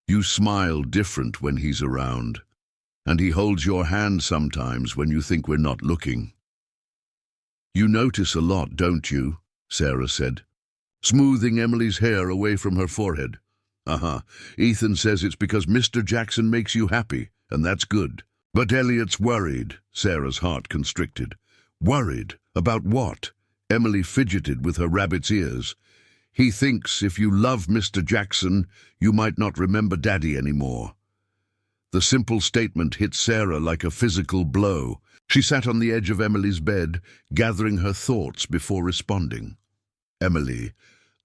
"You smile different when he's around, and he holds your hand sometimes when you think we're not looking." "You notice a lot, don't you?" Sarah said, smoothing Emily's hair away from her forehead. Ethan says it's because Mr. Jackson makes you happy, and that's good. But Elliot's worried." Sarah's heart constricted. "Worried? About what?" Emily fidgeted with her rabbit's ears. "He thinks if you love Mr. Jackson, you might not remember Daddy anymore." The simple statement hit Sarah like a physical blow. She sat on the edge of Emily's bed, gathering her thoughts before responding. "Emily,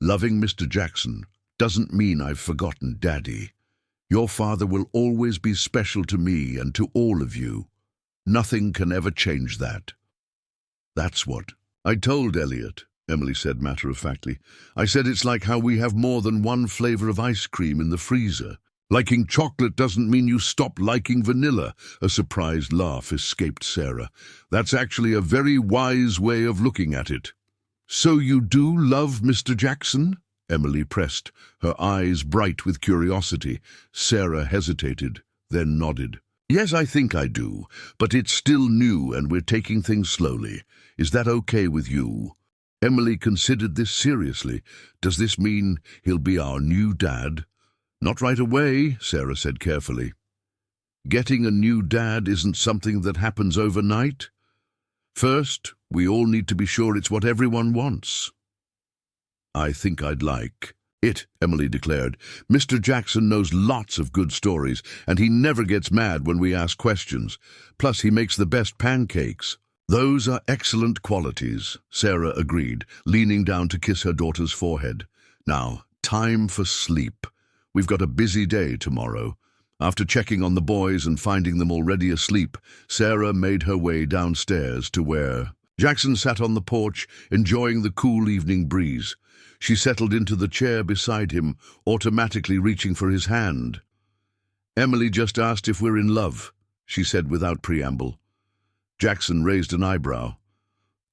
loving Mr. Jackson doesn't mean I've forgotten Daddy. Your father will always be special to me and to all of you. Nothing can ever change that." "That's what I told Elliot," Emily said matter-of-factly. "I said it's like how we have more than one flavor of ice cream in the freezer. Liking chocolate doesn't mean you stop liking vanilla." A surprised laugh escaped Sarah. "That's actually a very wise way of looking at it." "So you do love Mr. Jackson?" Emily pressed, her eyes bright with curiosity. Sarah hesitated, then nodded. "Yes, I think I do, but it's still new and we're taking things slowly. Is that okay with you?" Emily considered this seriously. "Does this mean he'll be our new dad?" "Not right away," Sarah said carefully. "Getting a new dad isn't something that happens overnight. First, we all need to be sure it's what everyone wants." "I think I'd like it," Emily declared. "Mr. Jackson knows lots of good stories, and he never gets mad when we ask questions. Plus, he makes the best pancakes." "Those are excellent qualities," Sarah agreed, leaning down to kiss her daughter's forehead. "Now, time for sleep. We've got a busy day tomorrow." After checking on the boys and finding them already asleep, Sarah made her way downstairs to where Jackson sat on the porch, enjoying the cool evening breeze. She settled into the chair beside him, automatically reaching for his hand. "Emily just asked if we're in love," she said without preamble. Jackson raised an eyebrow.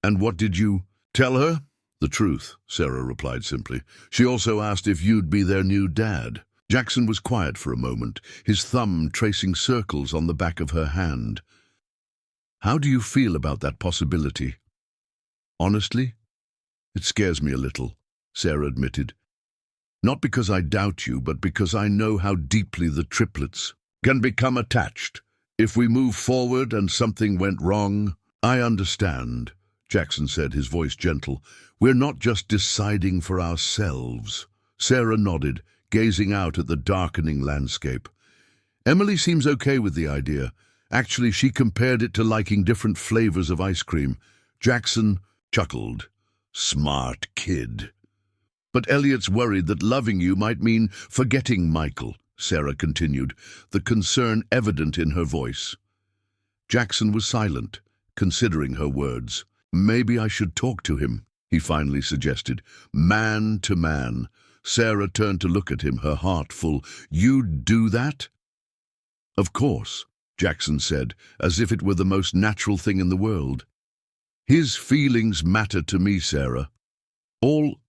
"And what did you tell her?" "The truth," Sarah replied simply. "She also asked if you'd be their new dad." Jackson was quiet for a moment, his thumb tracing circles on the back of her hand. "How do you feel about that possibility?" "Honestly, it scares me a little," Sarah admitted. "Not because I doubt you, but because I know how deeply the triplets can become attached. If we move forward and something went wrong—" "I understand," Jackson said, his voice gentle. "We're not just deciding for ourselves." Sarah nodded, gazing out at the darkening landscape. "Emily seems okay with the idea. Actually, she compared it to liking different flavors of ice cream." Jackson chuckled. "Smart kid." "But Elliot's worried that loving you might mean forgetting Michael," Sarah continued, the concern evident in her voice. Jackson was silent, considering her words. "Maybe I should talk to him," he finally suggested. "Man to man." Sarah turned to look at him, her heart full. "You'd do that?" "Of course," Jackson said, as if it were the most natural thing in the world. "His feelings matter to me, Sarah. All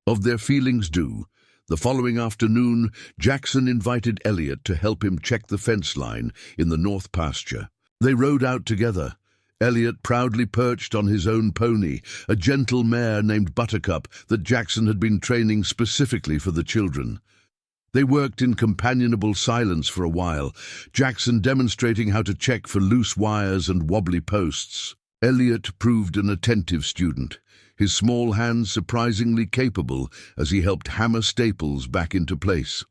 of their feelings do." The following afternoon, Jackson invited Elliot to help him check the fence line in the north pasture. They rode out together, Elliot proudly perched on his own pony, a gentle mare named Buttercup that Jackson had been training specifically for the children. They worked in companionable silence for a while, Jackson demonstrating how to check for loose wires and wobbly posts. Elliot proved an attentive student, his small hands surprisingly capable as he helped hammer staples back into place.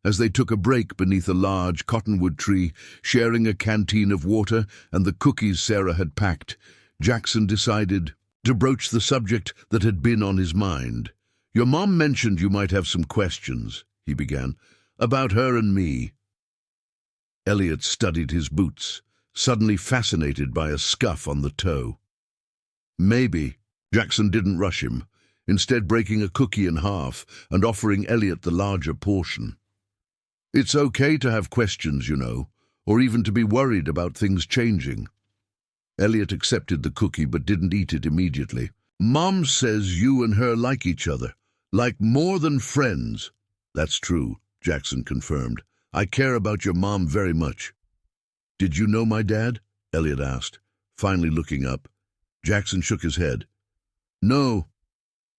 As they took a break beneath a large cottonwood tree, sharing a canteen of water and the cookies Sarah had packed, Jackson decided to broach the subject that had been on his mind. "Your mom mentioned you might have some questions," he began, "about her and me." Elliot studied his boots, suddenly fascinated by a scuff on the toe. "Maybe." Jackson didn't rush him. instead breaking a cookie in half and offering Elliot the larger portion. "It's okay to have questions, you know, or even to be worried about things changing." Elliot accepted the cookie but didn't eat it immediately. "Mom says you and her like each other, like more than friends." "That's true," Jackson confirmed. "I care about your mom very much." "Did you know my dad?" Elliot asked, finally looking up. Jackson shook his head. "No,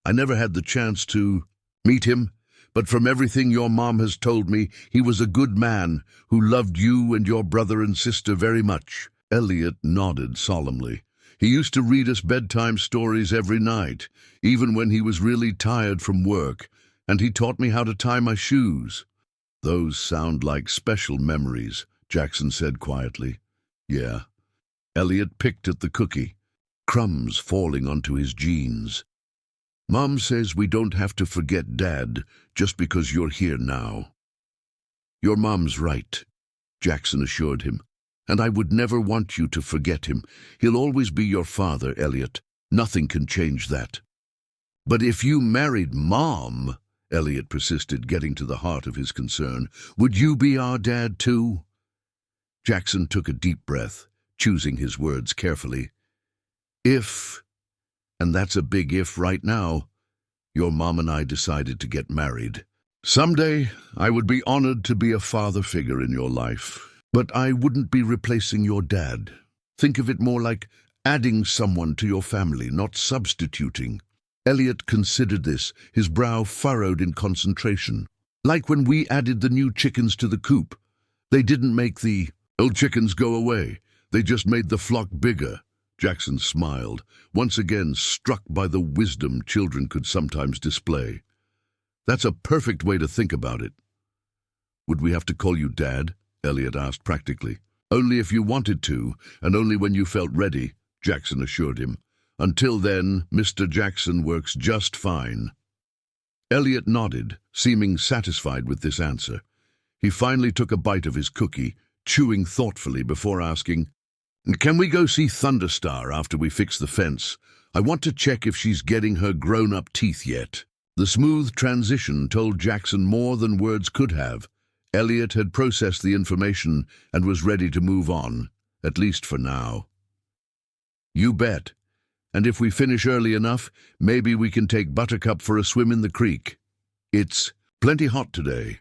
I never had the chance to meet him, but from everything your mom has told me, he was a good man who loved you and your brother and sister very much." Elliot nodded solemnly. "He used to read us bedtime stories every night, even when he was really tired from work, and he taught me how to tie my shoes." "Those sound like special memories," Jackson said quietly. "Yeah." Elliot picked at the cookie, crumbs falling onto his jeans. "Mom says we don't have to forget Dad just because you're here now." "Your mom's right," Jackson assured him. "And I would never want you to forget him. He'll always be your father, Elliot. Nothing can change that." "But if you married Mom," Elliot persisted, getting to the heart of his concern, "would you be our dad too?" Jackson took a deep breath, choosing his words carefully. "If, and that's a big if right now, your mom and I decided to get married. Someday I would be honored to be a father figure in your life. But I wouldn't be replacing your dad. Think of it more like adding someone to your family, not substituting." Elliot considered this, his brow furrowed in concentration. "Like when we added the new chickens to the coop. They didn't make the old chickens go away. They just made the flock bigger." Jackson smiled, once again struck by the wisdom children could sometimes display. "That's a perfect way to think about it." "Would we have to call you Dad?" Elliot asked practically. "Only if you wanted to, and only when you felt ready," Jackson assured him. "Until then, Mr. Jackson works just fine." Elliot nodded, seeming satisfied with this answer. He finally took a bite of his cookie, chewing thoughtfully before asking, "Can we go see Thunderstar after we fix the fence? I want to check if she's getting her grown-up teeth yet." The smooth transition told Jackson more than words could have. Elliot had processed the information and was ready to move on, at least for now. "You bet. And if we finish early enough, maybe we can take Buttercup for a swim in the creek. It's plenty hot today."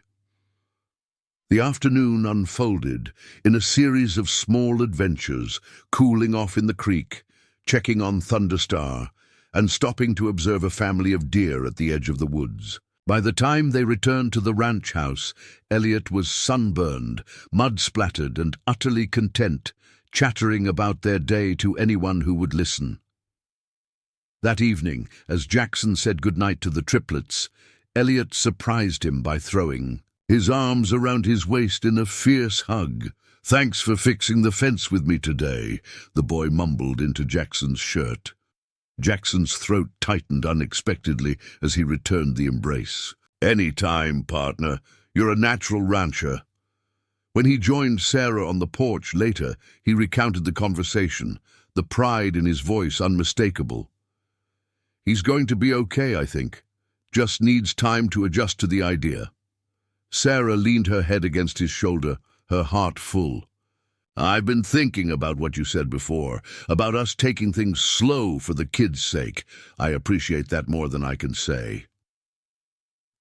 The afternoon unfolded in a series of small adventures, cooling off in the creek, checking on Thunderstar, and stopping to observe a family of deer at the edge of the woods. By the time they returned to the ranch house, Elliot was sunburned, mud-splattered, and utterly content, chattering about their day to anyone who would listen. That evening, as Jackson said goodnight to the triplets, Elliot surprised him by throwing his arms around his waist in a fierce hug. "Thanks for fixing the fence with me today," the boy mumbled into Jackson's shirt. Jackson's throat tightened unexpectedly as he returned the embrace. "Any time, partner. You're a natural rancher." When he joined Sarah on the porch later, he recounted the conversation, the pride in his voice unmistakable. "He's going to be okay, I think. Just needs time to adjust to the idea." Sarah leaned her head against his shoulder, her heart full. "I've been thinking about what you said before, about us taking things slow for the kids' sake. I appreciate that more than I can say."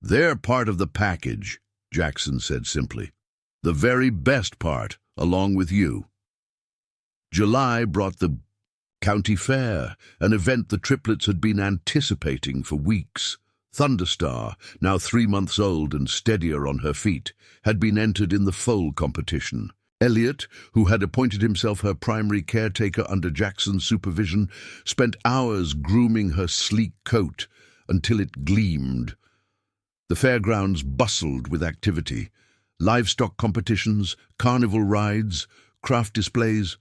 "They're part of the package," Jackson said simply. "The very best part, along with you." July brought the county fair, an event the triplets had been anticipating for weeks. Thunderstar, now 3 months old and steadier on her feet, had been entered in the foal competition. Elliot, who had appointed himself her primary caretaker under Jackson's supervision, spent hours grooming her sleek coat until it gleamed. The fairgrounds bustled with activity: livestock competitions, carnival rides, craft displays,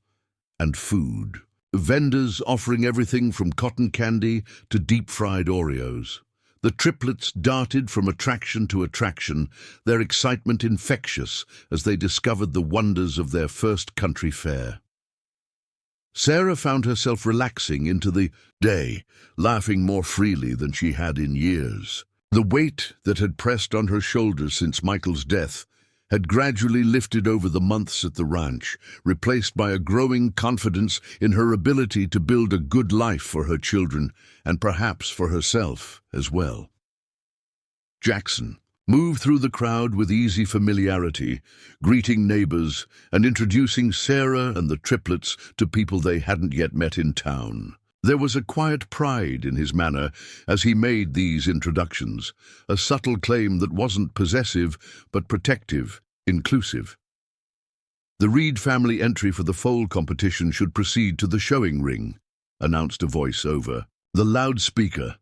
and food. Vendors offering everything from cotton candy to deep-fried Oreos. The triplets darted from attraction to attraction, their excitement infectious as they discovered the wonders of their first country fair. Sarah found herself relaxing into the day, laughing more freely than she had in years. The weight that had pressed on her shoulders since Michael's death had gradually lifted over the months at the ranch, replaced by a growing confidence in her ability to build a good life for her children and perhaps for herself as well. Jackson moved through the crowd with easy familiarity, greeting neighbors and introducing Sarah and the triplets to people they hadn't yet met in town. There was a quiet pride in his manner as he made these introductions, a subtle claim that wasn't possessive but protective, inclusive. The Reed family entry for the foal competition should proceed to the showing ring, announced a voice over the loudspeaker.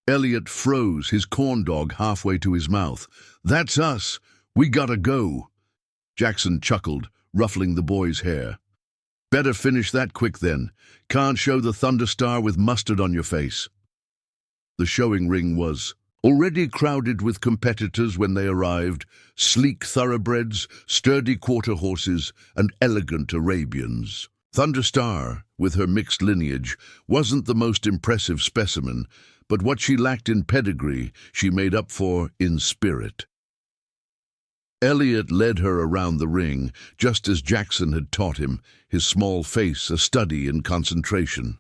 Elliot froze, his corn dog halfway to his mouth. "That's us. We gotta go." Jackson chuckled, ruffling the boy's hair. "Better finish that quick then. Can't show the Thunderstar with mustard on your face." The showing ring was already crowded with competitors when they arrived, sleek thoroughbreds, sturdy quarter horses, and elegant Arabians. Thunderstar, with her mixed lineage, wasn't the most impressive specimen, but what she lacked in pedigree, she made up for in spirit. Elliot led her around the ring, just as Jackson had taught him, his small face a study in concentration.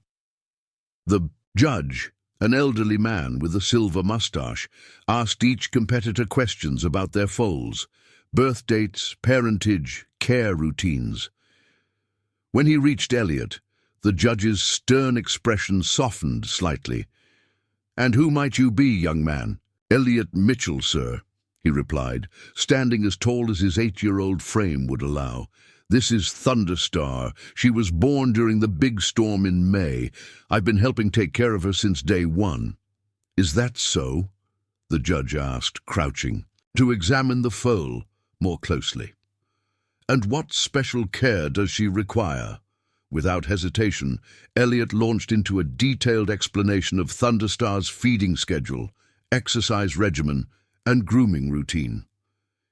The judge, an elderly man with a silver mustache, asked each competitor questions about their foals, birth dates, parentage, care routines. When he reached Elliot, the judge's stern expression softened slightly. "And who might you be, young man?" "Elliot Mitchell, sir," he replied, standing as tall as his 8-year-old frame would allow. "This is Thunderstar. She was born during the big storm in May. I've been helping take care of her since day one." "Is that so?" the judge asked, crouching, to examine the foal more closely. "And what special care does she require?" Without hesitation, Elliot launched into a detailed explanation of Thunderstar's feeding schedule, exercise regimen, and grooming routine.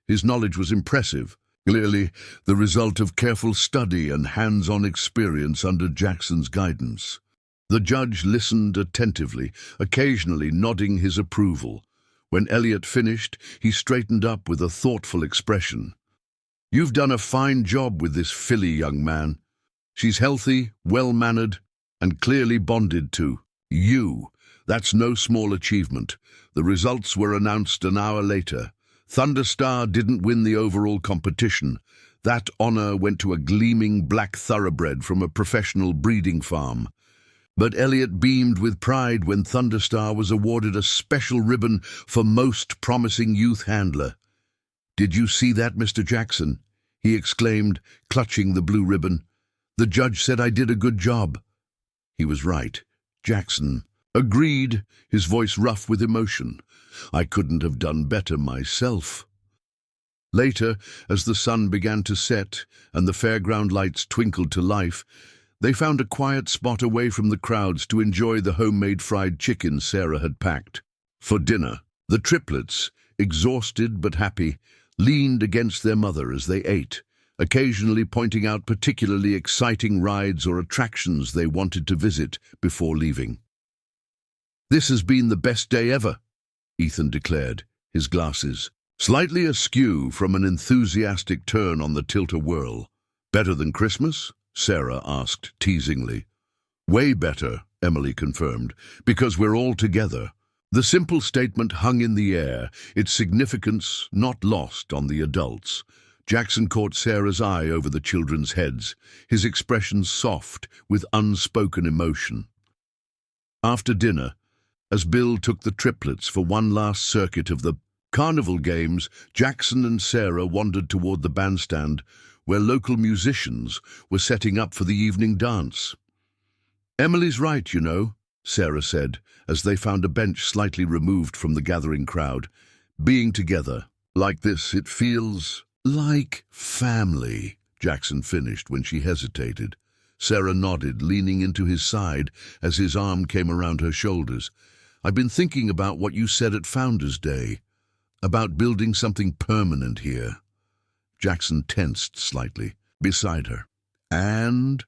His knowledge was impressive, clearly the result of careful study and hands-on experience under Jackson's guidance. The judge listened attentively, occasionally nodding his approval. When Elliot finished, he straightened up with a thoughtful expression. "You've done a fine job with this filly, young man. She's healthy, well-mannered, and clearly bonded to you. That's no small achievement." The results were announced an hour later. Thunderstar didn't win the overall competition. That honor went to a gleaming black thoroughbred from a professional breeding farm. But Elliot beamed with pride when Thunderstar was awarded a special ribbon for Most Promising Youth Handler. "Did you see that, Mr. Jackson?" he exclaimed, clutching the blue ribbon. "The judge said I did a good job." He was right. Jackson agreed, his voice rough with emotion. "I couldn't have done better myself." Later, as the sun began to set and the fairground lights twinkled to life, they found a quiet spot away from the crowds to enjoy the homemade fried chicken Sarah had packed. For dinner, the triplets, exhausted but happy, leaned against their mother as they ate, occasionally pointing out particularly exciting rides or attractions they wanted to visit before leaving. "This has been the best day ever," Ethan declared, his glasses slightly askew from an enthusiastic turn on the tilt-a-whirl. "Better than Christmas?" Sarah asked teasingly. "Way better," Emily confirmed, "because we're all together." The simple statement hung in the air, its significance not lost on the adults. Jackson caught Sarah's eye over the children's heads, his expression soft with unspoken emotion. After dinner, as Bill took the triplets for one last circuit of the carnival games, Jackson and Sarah wandered toward the bandstand, where local musicians were setting up for the evening dance. "Emily's right, you know," Sarah said, as they found a bench slightly removed from the gathering crowd. "Being together like this, it feels like family," Jackson finished when she hesitated. Sarah nodded, leaning into his side as his arm came around her shoulders. "I've been thinking about what you said at Founders Day, about building something permanent here." Jackson tensed slightly beside her. "And?"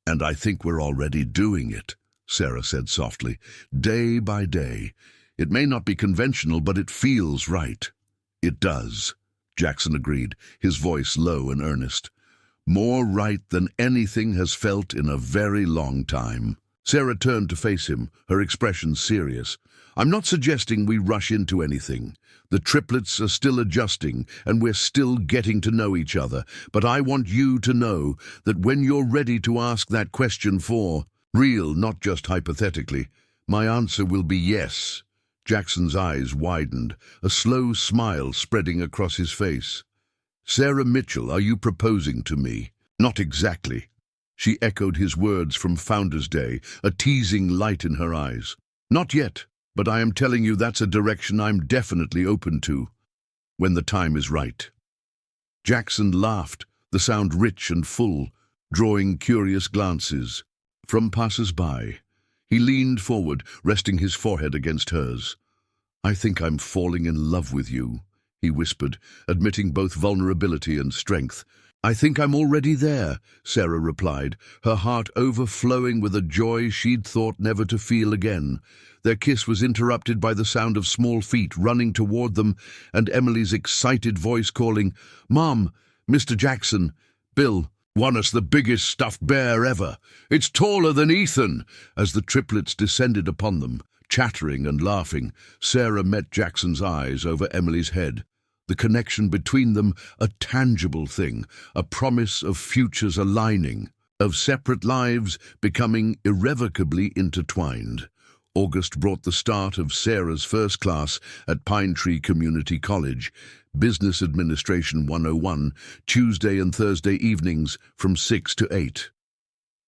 And I think we're already doing it, Sarah said softly, day by day. It may not be conventional, but it feels right. It does, Jackson agreed, his voice low and earnest. More right than anything has felt in a very long time. Sarah turned to face him, her expression serious. I'm not suggesting we rush into anything. The triplets are still adjusting, and we're still getting to know each other. But I want you to know that when you're ready to ask that question for real, not just hypothetically, my answer will be yes. Jackson's eyes widened, a slow smile spreading across his face. Sarah Mitchell, are you proposing to me? Not exactly. She echoed his words from Founder's Day, a teasing light in her eyes. Not yet, but I am telling you that's a direction I'm definitely open to, when the time is right. Jackson laughed, the sound rich and full, drawing curious glances from passers-by. He leaned forward, resting his forehead against hers. I think I'm falling in love with you, he whispered, admitting both vulnerability and strength. I think I'm already there, Sarah replied, her heart overflowing with a joy she'd thought never to feel again. Their kiss was interrupted by the sound of small feet running toward them and Emily's excited voice calling, Mom, Mr. Jackson, Bill, won us the biggest stuffed bear ever. It's taller than Ethan. As the triplets descended upon them, chattering and laughing, Sarah met Jackson's eyes over Emily's head. The connection between them, a tangible thing, a promise of futures aligning, of separate lives becoming irrevocably intertwined. August brought the start of Sarah's first class at Pine Tree Community College, Business Administration 101, Tuesday and Thursday evenings from 6 to 8.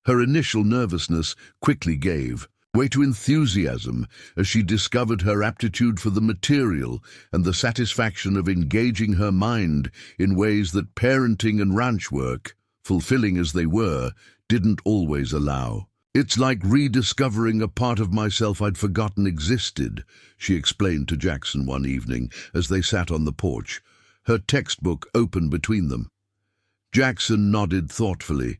Her initial nervousness quickly gave way to enthusiasm as she discovered her aptitude for the material and the satisfaction of engaging her mind in ways that parenting and ranch work, fulfilling as they were, didn't always allow. It's like rediscovering a part of myself I'd forgotten existed, she explained to Jackson one evening as they sat on the porch, her textbook open between them. Jackson nodded thoughtfully.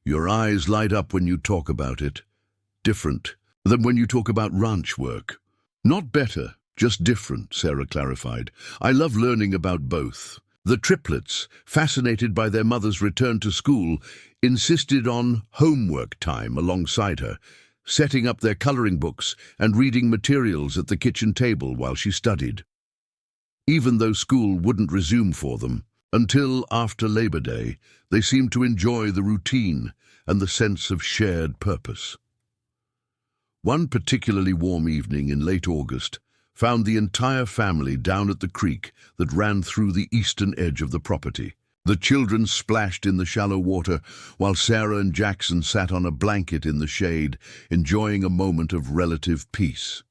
Your eyes light up when you talk about it. Different than when you talk about ranch work. Not better, just different, Sarah clarified. I love learning about both. The triplets, fascinated by their mother's return to school, insisted on homework time alongside her, setting up their coloring books and reading materials at the kitchen table while she studied. Even though school wouldn't resume for them, until after Labor Day, they seemed to enjoy the routine and the sense of shared purpose. One particularly warm evening in late August found the entire family down at the creek that ran through the eastern edge of the property. The children splashed in the shallow water, while Sarah and Jackson sat on a blanket in the shade, enjoying a moment of relative peace.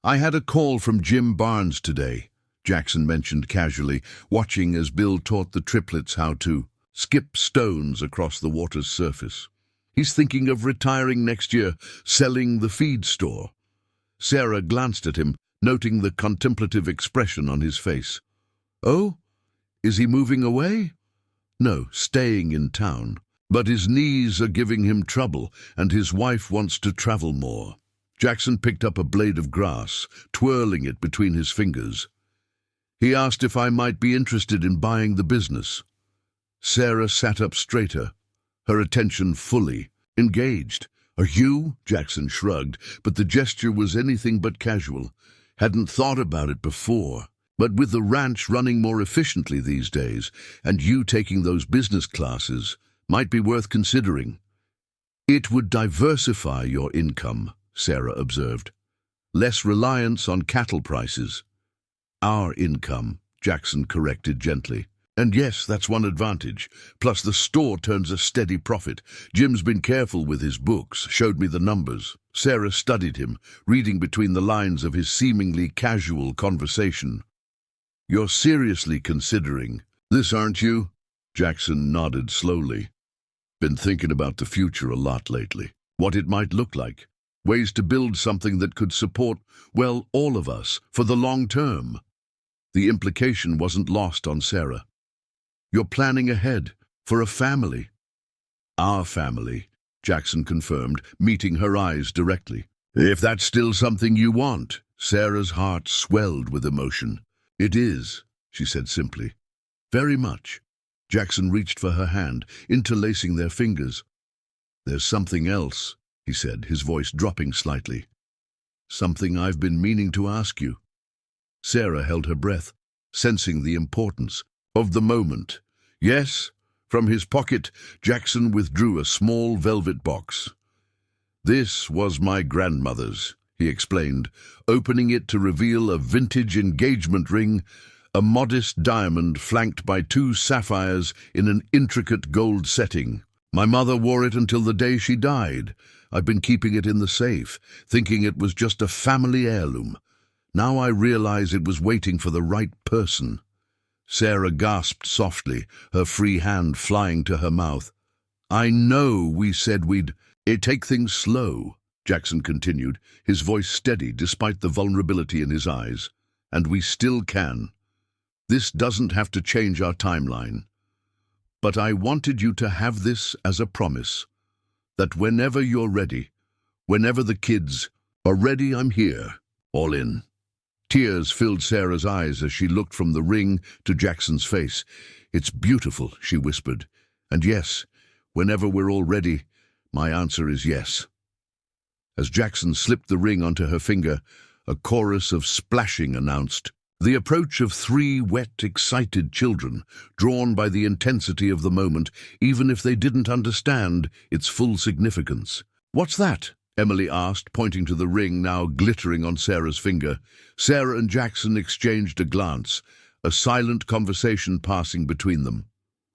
I had a call from Jim Barnes today, Jackson mentioned casually, watching as Bill taught the triplets how to skip stones across the water's surface. He's thinking of retiring next year, selling the feed store. Sarah glanced at him, noting the contemplative expression on his face. Oh? Is he moving away? No, staying in town. But his knees are giving him trouble, and his wife wants to travel more. Jackson picked up a blade of grass, twirling it between his fingers. He asked if I might be interested in buying the business. Sarah sat up straighter, her attention fully engaged. Are you? Jackson shrugged, but the gesture was anything but casual. Hadn't thought about it before. But with the ranch running more efficiently these days, and you taking those business classes, might be worth considering. It would diversify your income, Sarah observed. Less reliance on cattle prices. Our income, Jackson corrected gently. And yes, that's one advantage. Plus the store turns a steady profit. Jim's been careful with his books, showed me the numbers. Sarah studied him, reading between the lines of his seemingly casual conversation. You're seriously considering this, aren't you? Jackson nodded slowly. Been thinking about the future a lot lately. What it might look like. Ways to build something that could support, well, all of us, for the long term. The implication wasn't lost on Sarah. You're planning ahead, for a family. Our family, Jackson confirmed, meeting her eyes directly. If that's still something you want. Sarah's heart swelled with emotion. It is, she said simply. Very much. Jackson reached for her hand, interlacing their fingers. There's something else, he said, his voice dropping slightly. Something I've been meaning to ask you. Sarah held her breath, sensing the importance of the moment. Yes, from his pocket, Jackson withdrew a small velvet box. This was my grandmother's, he explained, opening it to reveal a vintage engagement ring, a modest diamond flanked by 2 sapphires in an intricate gold setting. My mother wore it until the day she died. I've been keeping it in the safe, thinking it was just a family heirloom. Now I realize it was waiting for the right person. Sarah gasped softly, her free hand flying to her mouth. I know we said we'd take things slow, Jackson continued, his voice steady despite the vulnerability in his eyes. And we still can. This doesn't have to change our timeline. But I wanted you to have this as a promise, that whenever you're ready, whenever the kids are ready, I'm here, all in. Tears filled Sarah's eyes as she looked from the ring to Jackson's face. It's beautiful, she whispered. And yes, whenever we're all ready, my answer is yes. As Jackson slipped the ring onto her finger, a chorus of splashing announced the approach of 3 wet, excited children, drawn by the intensity of the moment, even if they didn't understand its full significance. What's that? Emily asked, pointing to the ring now glittering on Sarah's finger. Sarah and Jackson exchanged a glance, a silent conversation passing between them.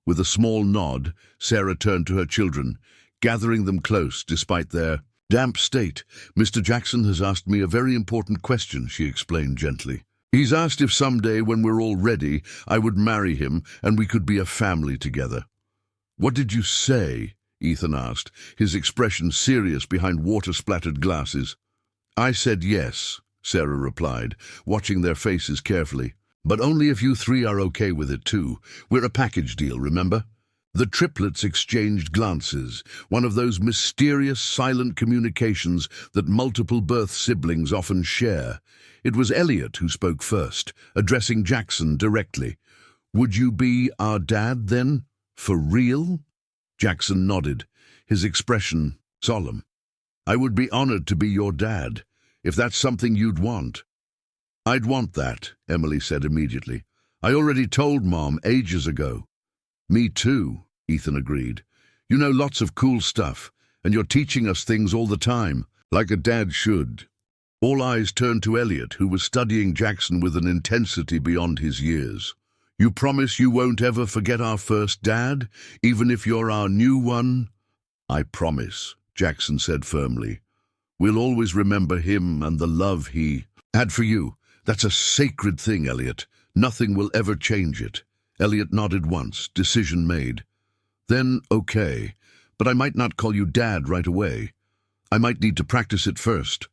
With a small nod, Sarah turned to her children, gathering them close despite their damp state. Mr. Jackson has asked me a very important question, she explained gently. He's asked if someday, when we're all ready, I would marry him and we could be a family together. What did you say? Ethan asked, his expression serious behind water-splattered glasses. I said yes, Sarah replied, watching their faces carefully. But only if you 3 are okay with it too. We're a package deal, remember? The triplets exchanged glances, one of those mysterious silent communications that multiple birth siblings often share. It was Elliot who spoke first, addressing Jackson directly. Would you be our dad then? For real? Jackson nodded, his expression solemn. I would be honored to be your dad, if that's something you'd want. I'd want that, Emily said immediately. I already told Mom ages ago. Me too, Ethan agreed. You know lots of cool stuff, and you're teaching us things all the time, like a dad should. All eyes turned to Elliot, who was studying Jackson with an intensity beyond his years. You promise you won't ever forget our first dad, even if you're our new one? I promise, Jackson said firmly. We'll always remember him and the love he had for you. That's a sacred thing, Elliot. Nothing will ever change it. Elliot nodded once, decision made. Then, okay, but I might not call you Dad right away. I might need to practice it first.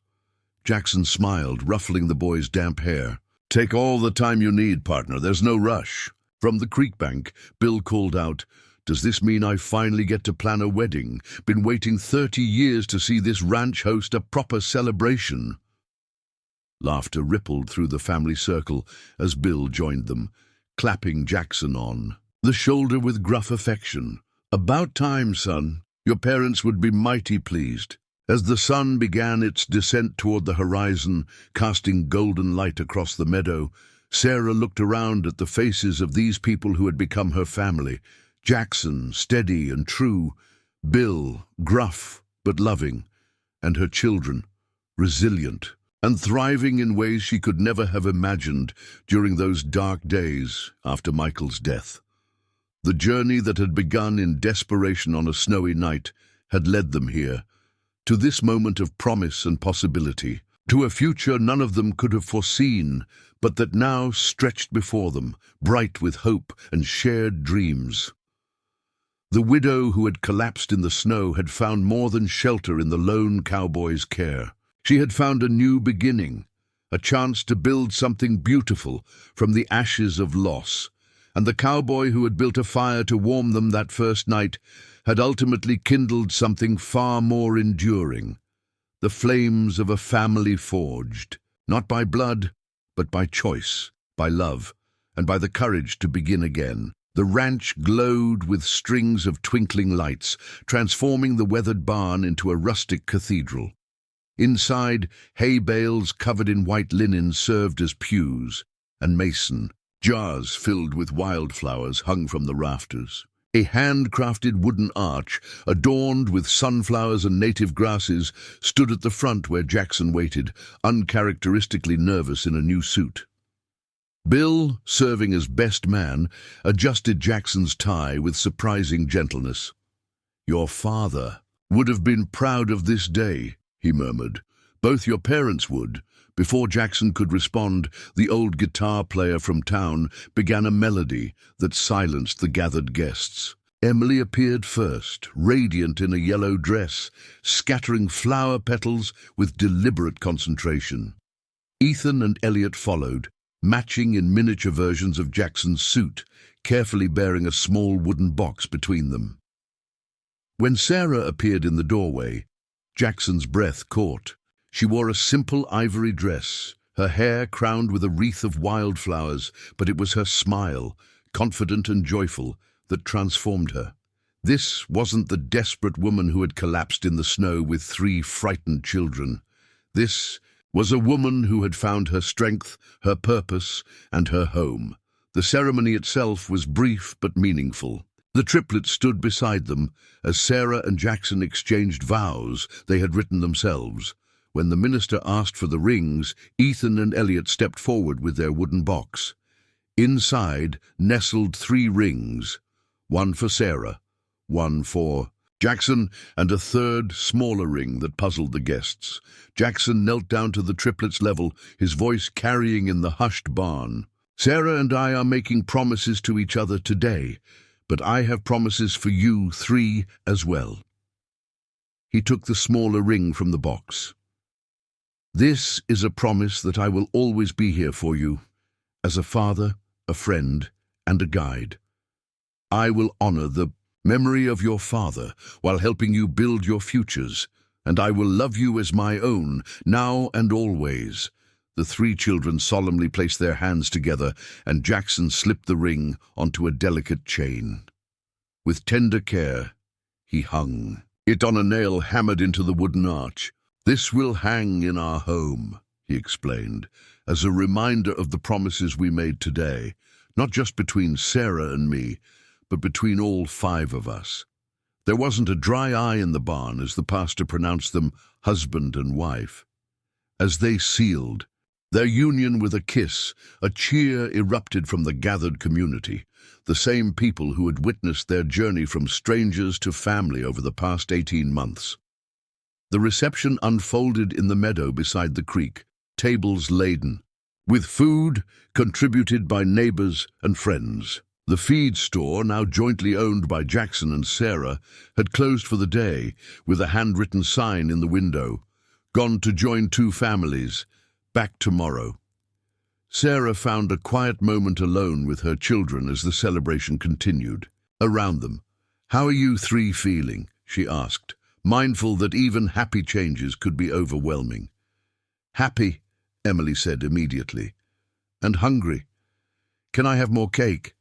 Jackson smiled, ruffling the boy's damp hair. Take all the time you need, partner. There's no rush. From the creek bank, Bill called out, Does this mean I finally get to plan a wedding? Been waiting 30 years to see this ranch host a proper celebration. Laughter rippled through the family circle as Bill joined them, clapping Jackson on the shoulder with gruff affection. About time, son. Your parents would be mighty pleased. As the sun began its descent toward the horizon, casting golden light across the meadow, Sarah looked around at the faces of these people who had become her family. Jackson, steady and true, Bill, gruff but loving, and her children, resilient and thriving in ways she could never have imagined during those dark days after Michael's death. The journey that had begun in desperation on a snowy night had led them here, to this moment of promise and possibility, to a future none of them could have foreseen, but that now stretched before them, bright with hope and shared dreams. The widow who had collapsed in the snow had found more than shelter in the lone cowboy's care. She had found a new beginning, a chance to build something beautiful from the ashes of loss, and the cowboy who had built a fire to warm them that first night had ultimately kindled something far more enduring, the flames of a family forged, not by blood, but by choice, by love, and by the courage to begin again. The ranch glowed with strings of twinkling lights, transforming the weathered barn into a rustic cathedral. Inside, hay bales covered in white linen served as pews, and mason jars filled with wildflowers hung from the rafters. A handcrafted wooden arch, adorned with sunflowers and native grasses, stood at the front where Jackson waited, uncharacteristically nervous in a new suit. Bill, serving as best man, adjusted Jackson's tie with surprising gentleness. "Your father would have been proud of this day," he murmured. "Both your parents would." Before Jackson could respond, the old guitar player from town began a melody that silenced the gathered guests. Emily appeared first, radiant in a yellow dress, scattering flower petals with deliberate concentration. Ethan and Elliot followed, matching in miniature versions of Jackson's suit, carefully bearing a small wooden box between them. When Sarah appeared in the doorway, Jackson's breath caught. She wore a simple ivory dress, her hair crowned with a wreath of wildflowers, but it was her smile, confident and joyful, that transformed her. This wasn't the desperate woman who had collapsed in the snow with 3 frightened children. This was a woman who had found her strength, her purpose, and her home. The ceremony itself was brief but meaningful. The triplets stood beside them as Sarah and Jackson exchanged vows they had written themselves. When the minister asked for the rings, Ethan and Elliot stepped forward with their wooden box. Inside nestled 3 rings, one for Sarah, one for Jackson, and a third, smaller ring that puzzled the guests. Jackson knelt down to the triplets' level, his voice carrying in the hushed barn. "Sarah and I are making promises to each other today, but I have promises for you 3 as well." He took the smaller ring from the box. "This is a promise that I will always be here for you, as a father, a friend, and a guide. I will honor the memory of your father while helping you build your futures, and I will love you as my own, now and always." The 3 children solemnly placed their hands together, and Jackson slipped the ring onto a delicate chain. With tender care, he hung it on a nail hammered into the wooden arch. "This will hang in our home," he explained, "as a reminder of the promises we made today, not just between Sarah and me, but between all 5 of us." There wasn't a dry eye in the barn as the pastor pronounced them husband and wife. As they sealed their union with a kiss, a cheer erupted from the gathered community, the same people who had witnessed their journey from strangers to family over the past 18 months. The reception unfolded in the meadow beside the creek, tables laden with food contributed by neighbors and friends. The feed store, now jointly owned by Jackson and Sarah, had closed for the day, with a handwritten sign in the window, "Gone to join 2 families, back tomorrow." Sarah found a quiet moment alone with her children as the celebration continued. Around them, "How are you 3 feeling?" she asked, mindful that even happy changes could be overwhelming. "Happy," Emily said immediately. "And hungry. Can I have more cake?"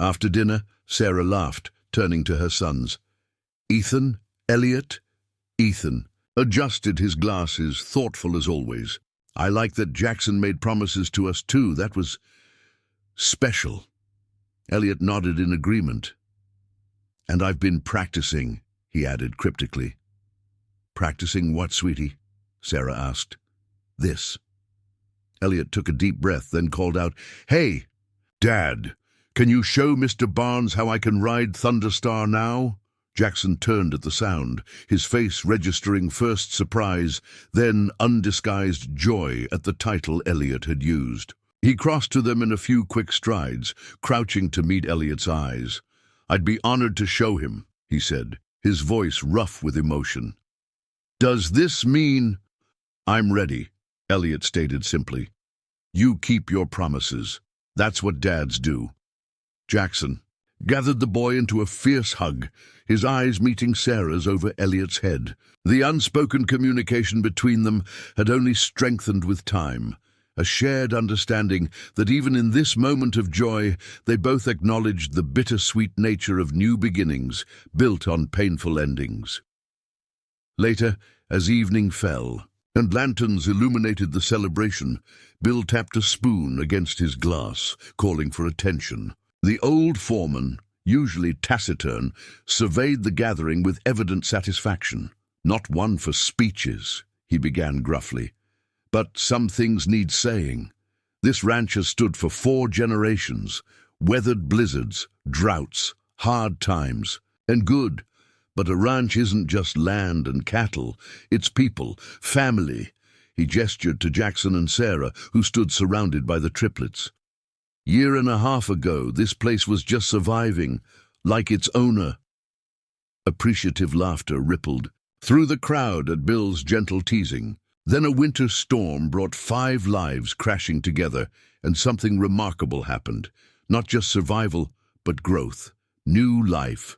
After dinner, Sarah laughed, turning to her sons. "Ethan, Elliot?" Ethan adjusted his glasses, thoughtful as always. "I like that Jackson made promises to us too. That was special." Elliot nodded in agreement. "And I've been practicing," he added cryptically. "Practicing what, sweetie?" Sarah asked. "This." Elliot took a deep breath, then called out, "Hey, Dad, can you show Mr. Barnes how I can ride Thunderstar now?" Jackson turned at the sound, his face registering first surprise, then undisguised joy at the title Elliot had used. He crossed to them in a few quick strides, crouching to meet Elliot's eyes. "I'd be honored to show him," he said, his voice rough with emotion. "Does this mean—" "I'm ready," Elliot stated simply. "You keep your promises. That's what dads do." Jackson gathered the boy into a fierce hug, his eyes meeting Sarah's over Elliot's head. The unspoken communication between them had only strengthened with time, a shared understanding that even in this moment of joy, they both acknowledged the bittersweet nature of new beginnings built on painful endings. Later, as evening fell and lanterns illuminated the celebration, Bill tapped a spoon against his glass, calling for attention. The old foreman, usually taciturn, surveyed the gathering with evident satisfaction. "Not one for speeches," he began gruffly. "But some things need saying. This ranch has stood for 4 generations, weathered blizzards, droughts, hard times, and good. But a ranch isn't just land and cattle, it's people, family." He gestured to Jackson and Sarah, who stood surrounded by the triplets. "Year and a half ago, this place was just surviving, like its owner." Appreciative laughter rippled through the crowd at Bill's gentle teasing. Then a winter storm brought 5 lives crashing together, and something remarkable happened. Not just survival, but growth, new life.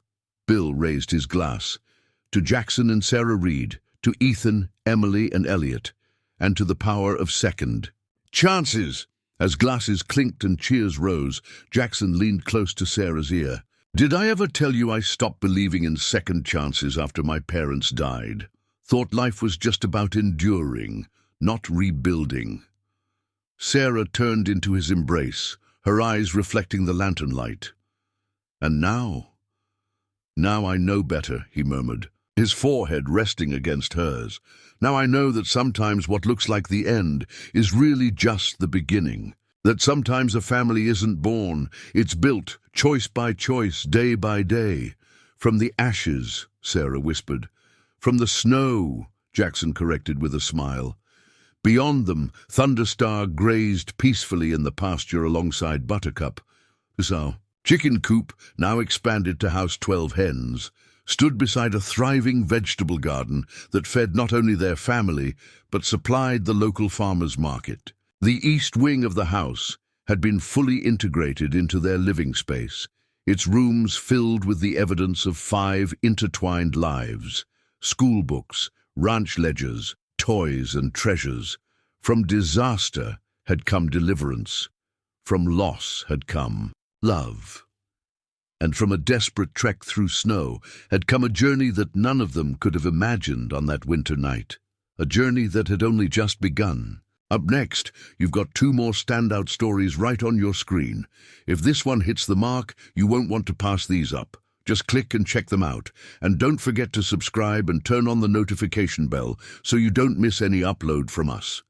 Bill raised his glass. To Jackson and Sarah Reed, to Ethan, Emily, and Elliot, and to the power of second chances. As glasses clinked and cheers rose, Jackson leaned close to Sarah's ear. "Did I ever tell you I stopped believing in second chances after my parents died? Thought life was just about enduring, not rebuilding." Sarah turned into his embrace, her eyes reflecting the lantern light. "And now I know better," he murmured, his forehead resting against hers. "Now I know that sometimes what looks like the end is really just the beginning. That sometimes a family isn't born, it's built, choice by choice, day by day." "From the ashes," Sarah whispered. "From the snow," Jackson corrected with a smile. Beyond them, Thunderstar grazed peacefully in the pasture alongside Buttercup. So, Chicken Coop, now expanded to house 12 hens, stood beside a thriving vegetable garden that fed not only their family, but supplied the local farmers' market. The east wing of the house had been fully integrated into their living space, its rooms filled with the evidence of 5 intertwined lives: school books, ranch ledgers, toys and treasures. From disaster had come deliverance. From loss had come love. And from a desperate trek through snow had come a journey that none of them could have imagined on that winter night. A journey that had only just begun. Up next, you've got 2 more standout stories right on your screen. If this one hits the mark, you won't want to pass these up. Just click and check them out. And don't forget to subscribe and turn on the notification bell so you don't miss any upload from us.